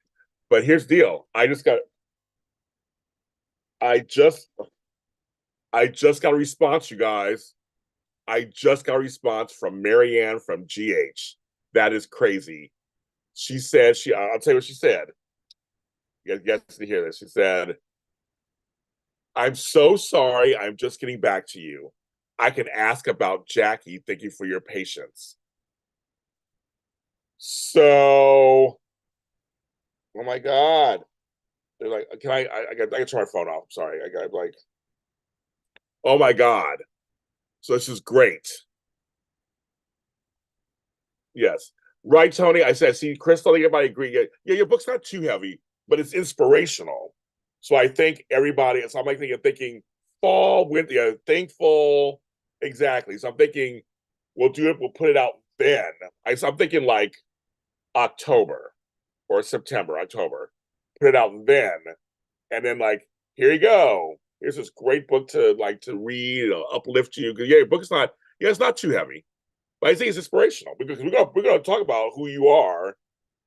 But here's the deal. I just got a response, you guys. I just got a response from Marianne from GH. That is crazy. She said I'll tell you what she said. You guys get to hear this. She said, "I'm so sorry. I'm just getting back to you. I can ask about Jackie. Thank you for your patience." So, oh my God. They're like, can I got turn my phone off. I'm sorry. I got like, oh my God. So this is great. Yes. Right, Tony. I said, see, Crystal, I think everybody agree. Yeah, your book's not too heavy, but it's inspirational. So I think everybody, so I'm like thinking fall, winter, thankful. Exactly. So I'm thinking we'll put it out then. So I'm thinking like October or September, October. Put it out then. And then like, here you go. Here's this great book to read, it'll uplift you. Because your book is not, it's not too heavy. But I think it's inspirational because we're gonna talk about who you are,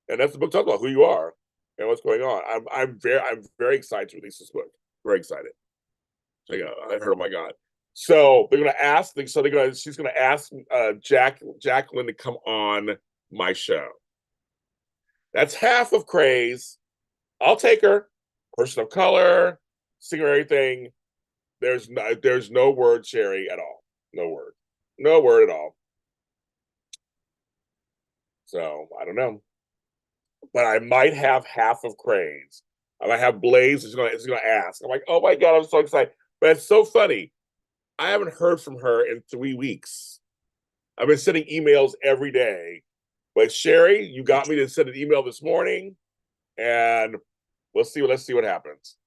and that's the book talks about who you are and what's going on. I'm very excited to release this book. Very excited. So, I heard, oh my God. So they're gonna ask. She's gonna ask Jacqueline to come on my show. That's half of Craze. I'll take her. Person of color, singer, everything. There's no word Sherry at all. No word. No word at all. So I don't know. But I might have half of Craze. I might have Blaze is gonna ask. I'm like, oh my God, I'm so excited. But it's so funny. I haven't heard from her in 3 weeks. I've been sending emails every day. But Sherry, you got me to send an email this morning, and let's see what happens.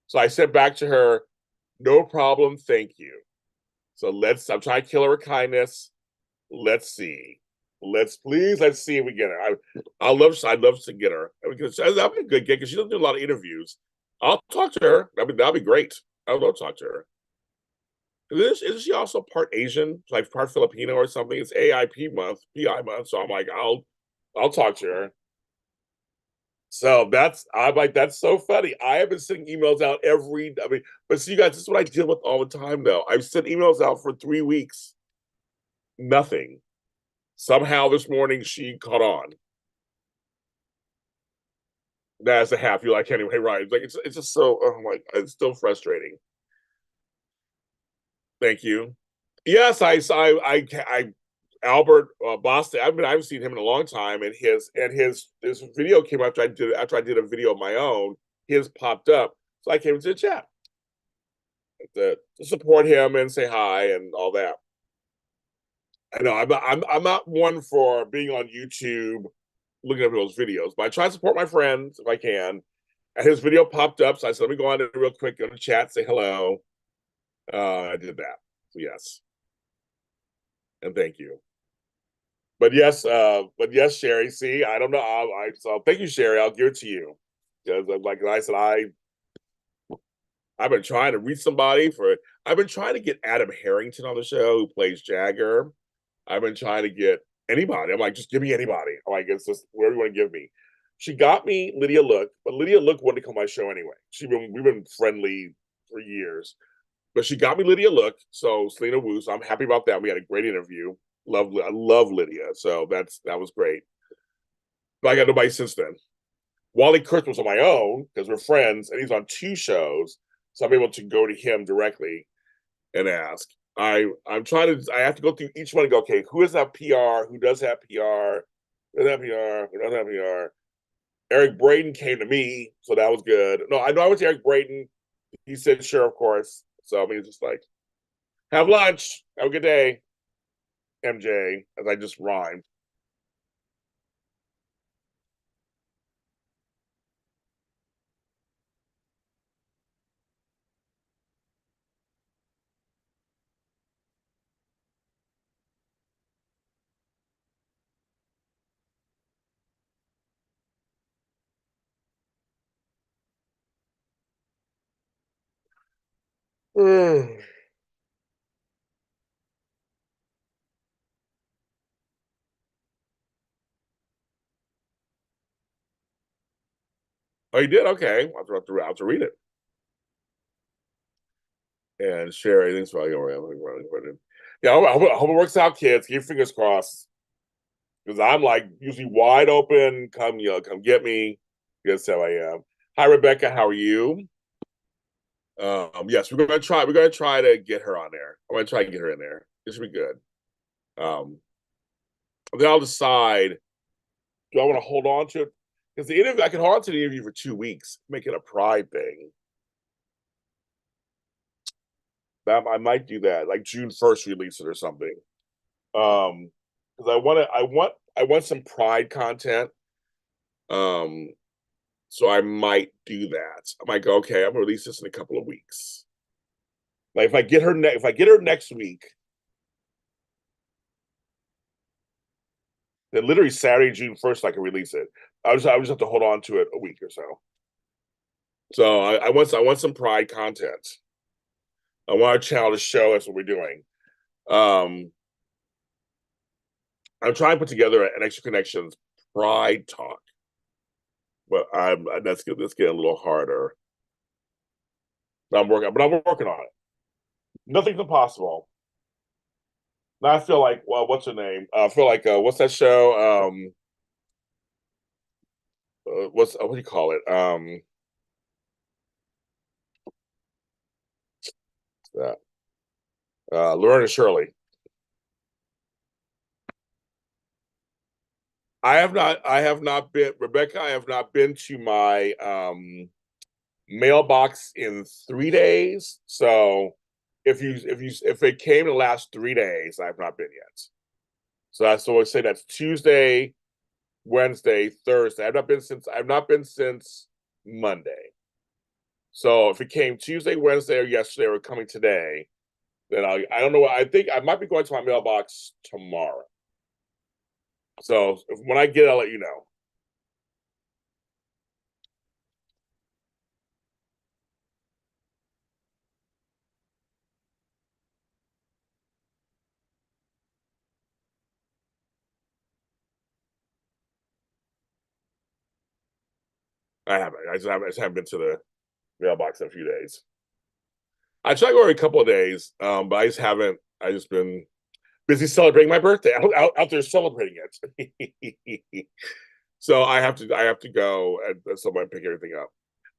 So I sent back to her, no problem, thank you. So I'm trying to kill her with kindness. Let's see. Let's see if we get her. I'd love to get her because that'd be a good gig because she doesn't do a lot of interviews. I'll talk to her. That'd be great. I would love to talk to her. Isn't she also part Asian, like part Filipino or something? It's AIP month, PI month. So I'm like, I'll talk to her. So I'm like, that's so funny. I have been sending emails out but see, you guys, this is what I deal with all the time though. I've sent emails out for 3 weeks. Nothing. Somehow this morning she caught on. That's a half. You're like, anyway, right? It's like it's just so. Oh my, it's still frustrating. Thank you. Yes, I Albert Boston. I haven't seen him in a long time, and his video came after I did a video of my own. His popped up, so I came into the chat to support him and say hi and all that. I know I'm not one for being on YouTube looking at those videos, but I try to support my friends if I can. And his video popped up, so I said, let me go on it real quick, go to chat, say hello. I did that. So yes. And thank you. But yes, Sherry. See, I don't know. So thank you, Sherry. I'll give it to you. Because like I said, I've been trying to reach somebody I've been trying to get Adam Harrington on the show who plays Jagger. I've been trying to get anybody. I'm like, just give me anybody. I'm like, it's just whatever you want to give me. She got me Lydia Look, but Lydia Look wanted to come on my show anyway. We've been friendly for years. But she got me Lydia Look, so Selena Wu. So I'm happy about that. We had a great interview. I love Lydia, so that was great. But I got nobody since then. Wally Kurtz was on my own because we're friends, and he's on 2 shows, so I'm able to go to him directly and ask. I'm trying to. I have to go through each one and go, okay, who has that PR? Who does have PR? Who does have PR? Who doesn't have PR? Eric Braden came to me, so that was good. No, I know I went to Eric Braden. He said, sure, of course. So I mean, it's just like, have lunch. Have a good day, MJ, as I just rhymed. Oh, you did? Okay. I'll have to read it and share anything. So yeah, I hope it works out, kids. Keep your fingers crossed. Because I'm like usually wide open. Come, come get me. Yes, how I am. Hi, Rebecca. How are you? Yes, we're gonna try. We're gonna try to get her on there. I'm gonna try to get her in there. It should be good. Um, then I'll decide. Do I want to hold on to it? Because the interview, I can hold on to the interview for 2 weeks, make it a pride thing. That I might do that, like June 1st, release it or something. Because I want some pride content. Um, so I might do that. I might go, okay, I'm gonna release this in a couple of weeks. Like if I get her next week, then literally Saturday, June 1st, I can release it. I just have to hold on to it a week or so. So I want some pride content. I want our channel to show us what we're doing. I'm trying to put together an Extra Connections Pride Talk, but that's getting a little harder. I'm working on it. Nothing's impossible. Now I feel like, well, what's her name? I feel like what's that show? What do you call it? Laverne and Shirley. I have not been, Rebecca. I have not been to my mailbox in 3 days. So if it came in the last 3 days, I have not been yet. So that's what I say. That's Tuesday, Wednesday, Thursday. I've not been since Monday. So if it came Tuesday, Wednesday, or yesterday, or coming today, then I don't know. I think I might be going to my mailbox tomorrow. So when I get it, I'll let you know. I haven't. I just haven't been to the mailbox in a few days. I try to go every couple of days, but I just haven't. I just been busy celebrating my birthday out there celebrating it. So I have to go and someone pick everything up.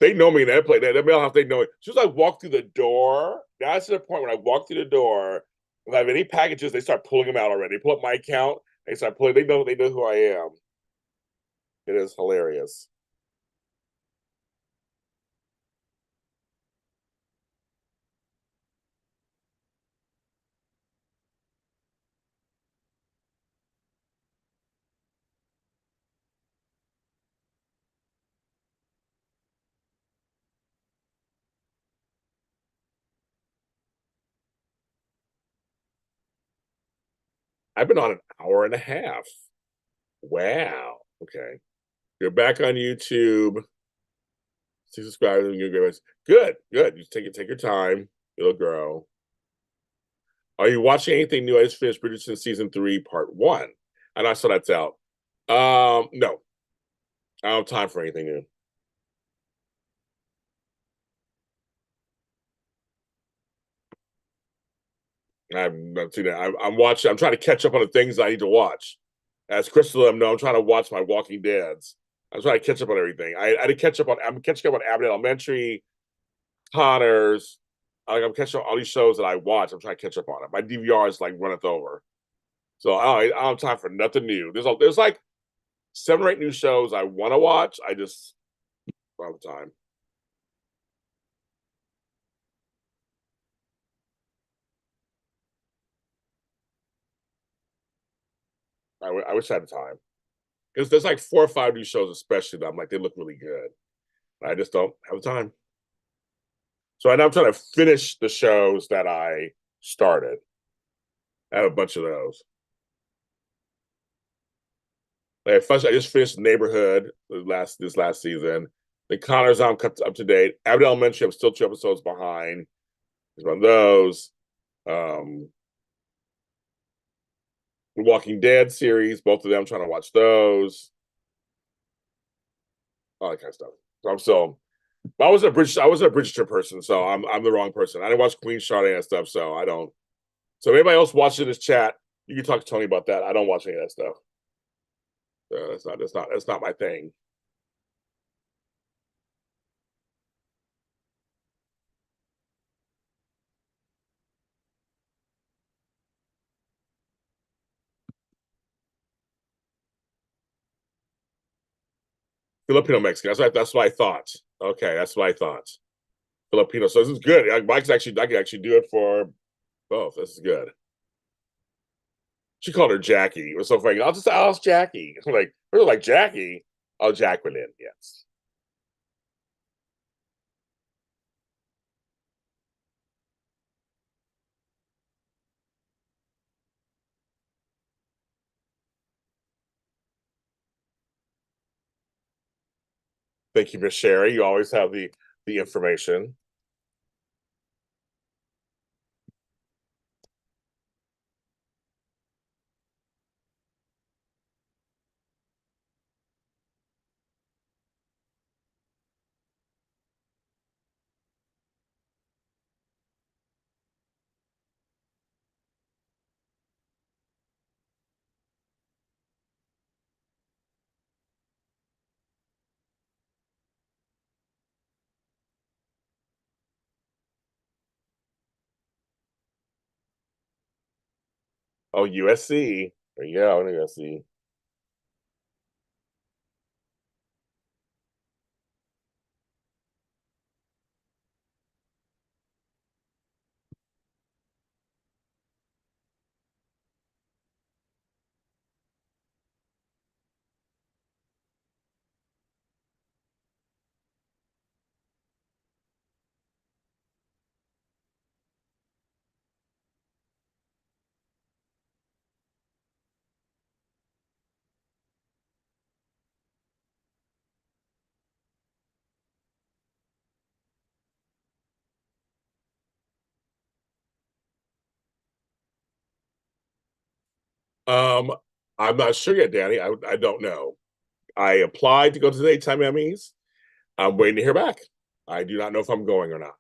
They know me in that place. That mail house, they know it. As soon as I walk through the door, that's the point when I walk through the door. If I have any packages, they start pulling them out already. They pull up my account. They start pulling. They know who I am. It is hilarious. I've been on an hour and a half. Wow. Okay. You're back on YouTube. 6 subscribers. Good. Good. You take your time. It'll grow. Are you watching anything new? I just finished Bridgerton season 3, part 1, and I saw that's out. No, I don't have time for anything new. I've not seen that. I'm watching. I'm trying to catch up on the things I need to watch. As Crystal, I'm trying to watch my Walking Dead's. I'm trying to catch up on everything. I had to catch up on. I'm catching up on Abbott Elementary, Connors. Like I'm catching up on all these shows that I watch. I'm trying to catch up on it. My DVR is like runneth over. So I don't have time for nothing new. There's like 7 or 8 new shows I want to watch. I just don't have time. I wish I had time. Because there's like 4 or 5 new shows, especially that I'm like, they look really good. I just don't have time. So I'm trying to finish the shows that I started. I have a bunch of those. Like first, I just finished Neighborhood this last season. The Connors I'm up to date. Abbott Elementary, I'm still 2 episodes behind. There's one of those. The Walking Dead series, both of them, trying to watch those. All that kind of stuff. So I'm still. I was a Bridgerton person, so I'm the wrong person. I didn't watch Queen Charlotte and stuff, so I don't. So if anybody else watching this chat, you can talk to Tony about that. I don't watch any of that stuff. That's not my thing. Filipino Mexican. That's what I thought. Okay, that's what I thought. Filipino. So this is good. I can actually do it for both. This is good. She called her Jackie. It was so funny. I'll just ask Jackie. I'm like, we're like Jackie. Oh, Jacqueline. Yes. Thank you, Miss Sherry. You always have the information. Oh, USC. Yeah, I want to go see. Um, I'm not sure yet, Danny. I don't know. I applied to go to the daytime Emmys. I'm waiting to hear back. I do not know if I'm going or not.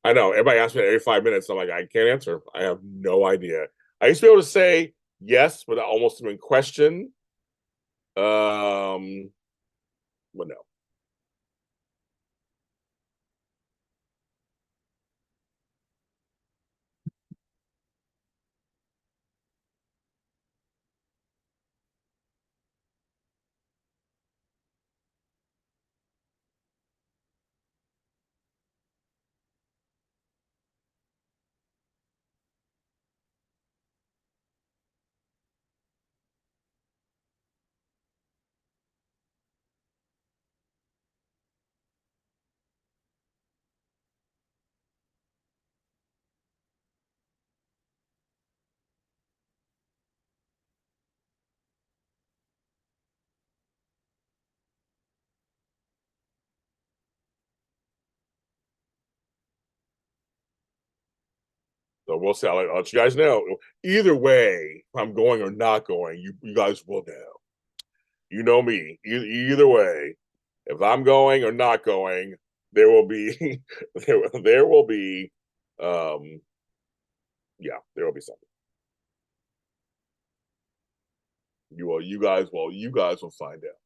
I know everybody asks me every 5 minutes. I'm like, I can't answer. I have no idea. I used to be able to say yes without almost even question. But no. So we'll see. I'll let you guys know. Either way, if I'm going or not going, you guys will know. You know me. Either way, if I'm going or not going, there will be there will be um yeah, there will be something. You guys will find out.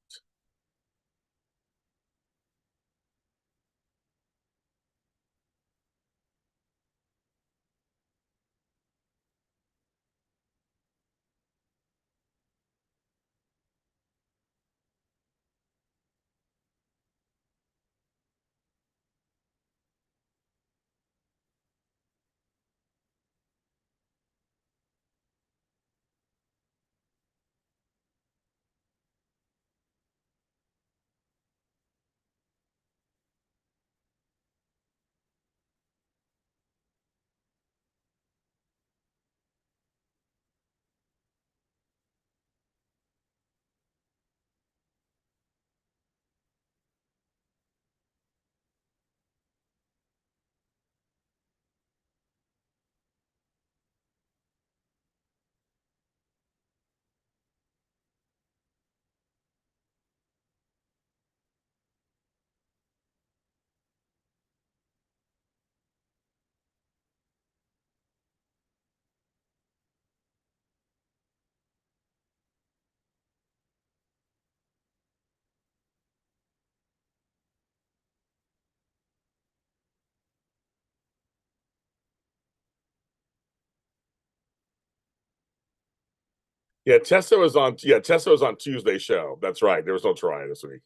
Yeah, Tessa was on. Yeah, Tessa was on Tuesday's show. That's right. There was no try this week.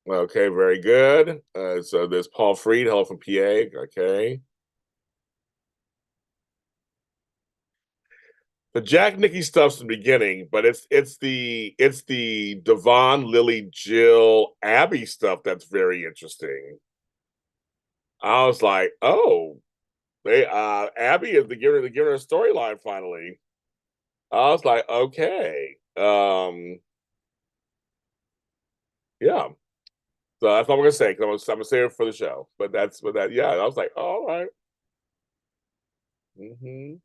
Okay, very good. So there's Paul Freed, hello from PA. Okay. The Jack Nicky stuff's in the beginning, but it's the Devon, Lily, Jill, Abby stuff that's very interesting. I was like, oh, they Abby is the giver a storyline finally. I was like, okay. Yeah. So that's what I'm gonna say, because I'm gonna say it for the show. But yeah, I was like, oh, all right. Mm-hmm.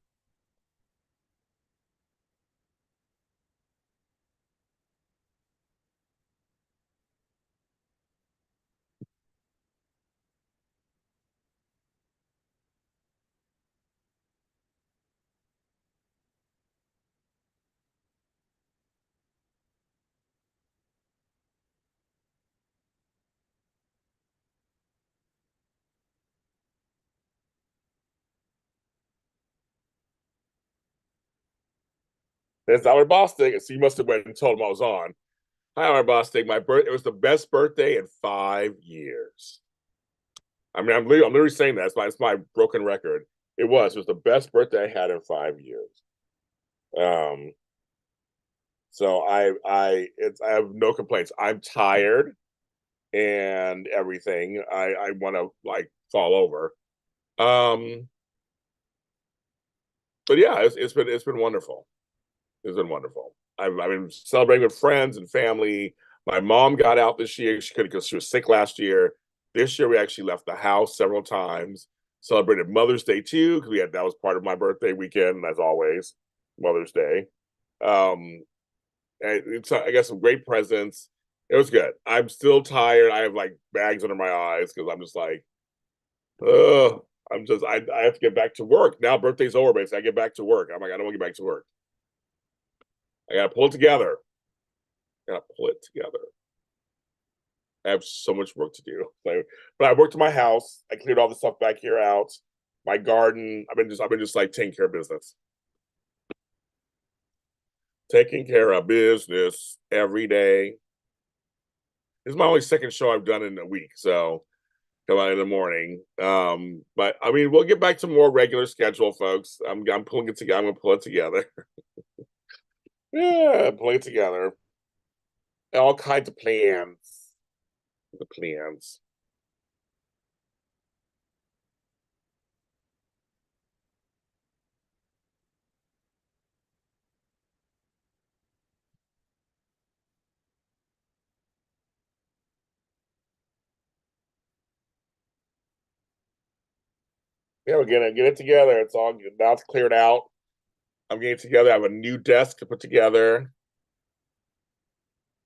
That's our boss thing. So you must have went and told him I was on. Hi, our boss thing. It was the best birthday in 5 years. I mean, I'm literally saying that. It's my broken record. It was the best birthday I had in 5 years. Um, so I have no complaints. I'm tired and everything. I want to like fall over. Um, but yeah, it's been wonderful. It's been wonderful. I've been celebrating with friends and family. My mom got out this year. She couldn't because she was sick last year. This year we actually left the house several times. Celebrated Mother's Day too, because that was part of my birthday weekend, as always, Mother's Day. Um, and I got some great presents. It was good. I'm still tired. I have like bags under my eyes because I'm just like, ugh. I have to get back to work now. Birthday's over, basically. I get back to work. I'm like, I don't want to get back to work. I gotta pull it together. I gotta pull it together. I have so much work to do. But I worked in my house. I cleared all the stuff back here out. My garden. I've been just like taking care of business. Taking care of business every day. This is my only second show I've done in a week, so come out in the morning. But I mean, we'll get back to more regular schedule, folks. I'm pulling it together. I'm gonna pull it together. Yeah, pulling it together. All kinds of plans. The plans. Yeah, we're gonna get it together. It's all good. Now it's cleared out. I'm getting it together. I have a new desk to put together.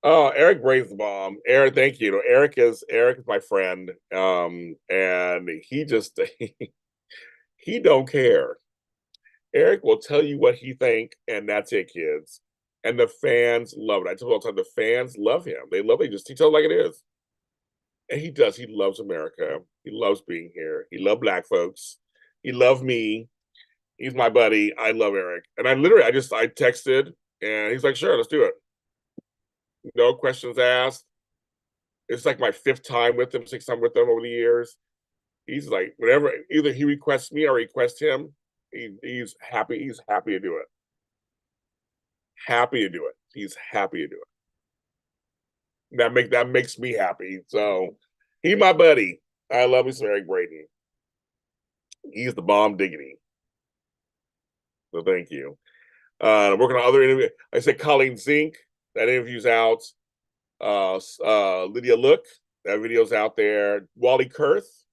Oh, Eric brings the bomb. Eric, thank you. Eric is my friend. And he just he don't care. Eric will tell you what he think, and that's it, kids. And the fans love it. I tell you all the time, the fans love him. They love it. He tells it like it is. And he does. He loves America. He loves being here. He loves black folks. He loves me. He's my buddy. I love Eric. And I texted and he's like, sure, let's do it. No questions asked. It's like my fifth time with him, sixth time with him over the years. He's like, whenever either he requests me or requests him, he's happy. He's happy to do it. Happy to do it. He's happy to do it. That makes me happy. So he's my buddy. I love me some Eric Braden. He's the bomb diggity. So thank you. Working on other interview. I said Colleen Zink. That interview's out. Lydia Look. That video's out there. Wally Kurth.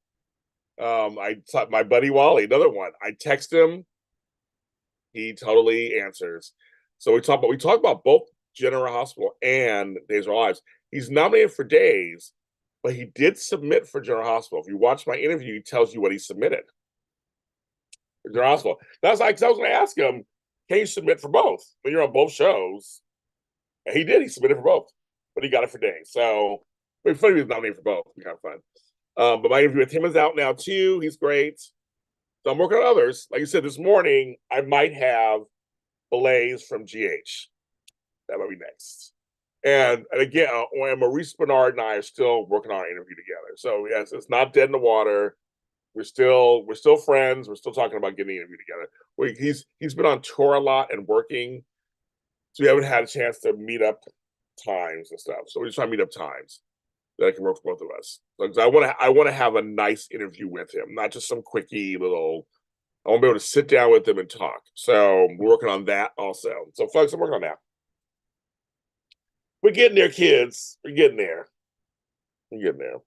I taught my buddy Wally, another one. I text him. He totally answers. So we talk about both General Hospital and Days of Our Lives. He's nominated for Days, but he did submit for General Hospital. If you watch my interview, he tells you what he submitted for General Hospital. That's like I was going to ask him, can you submit for both when you're on both shows? And he did. He submitted for both. but he got it for days. So it'd be funny if he was nominated for both. It'd be kind of fun. But my interview with him is out now too. He's great. So I'm working on others. Like you said, this morning I might have Blaze from GH. That might be next. And again, when Maurice Bernard and I are still working on our interview together. So yes, it's not dead in the water. We're still friends. We're still talking about getting an interview together. He's been on tour a lot and working, so we haven't had a chance to meet up times and stuff. So we're just trying to meet up times that I can work for both of us. Because I want to have a nice interview with him, not just some quickie little. I want to be able to sit down with him and talk. So we're working on that also. So folks, I'm working on that. We're getting there, kids. We're getting there. We're getting there.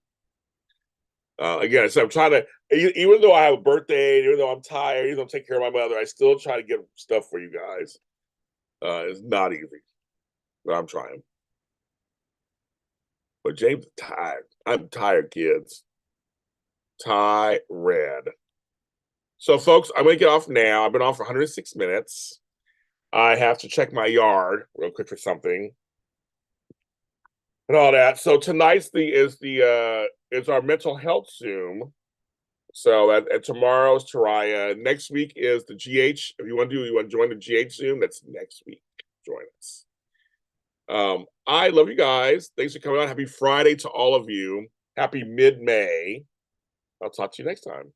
Again, so I'm trying to, even though I have a birthday, even though I'm tired, even though I'm taking care of my mother, I still try to get stuff for you guys. It's not easy, but I'm trying. But James is tired. I'm tired, kids. Tired. So, folks, I'm going to get off now. I've been off for 106 minutes. I have to check my yard real quick for something and all that. So tonight's is our mental health Zoom. So and tomorrow's Taraya. Next week is the GH. If you want to join the GH Zoom, that's next week. Join us. I love you guys. Thanks for coming on. Happy Friday to all of you. Happy mid-May. I'll talk to you next time.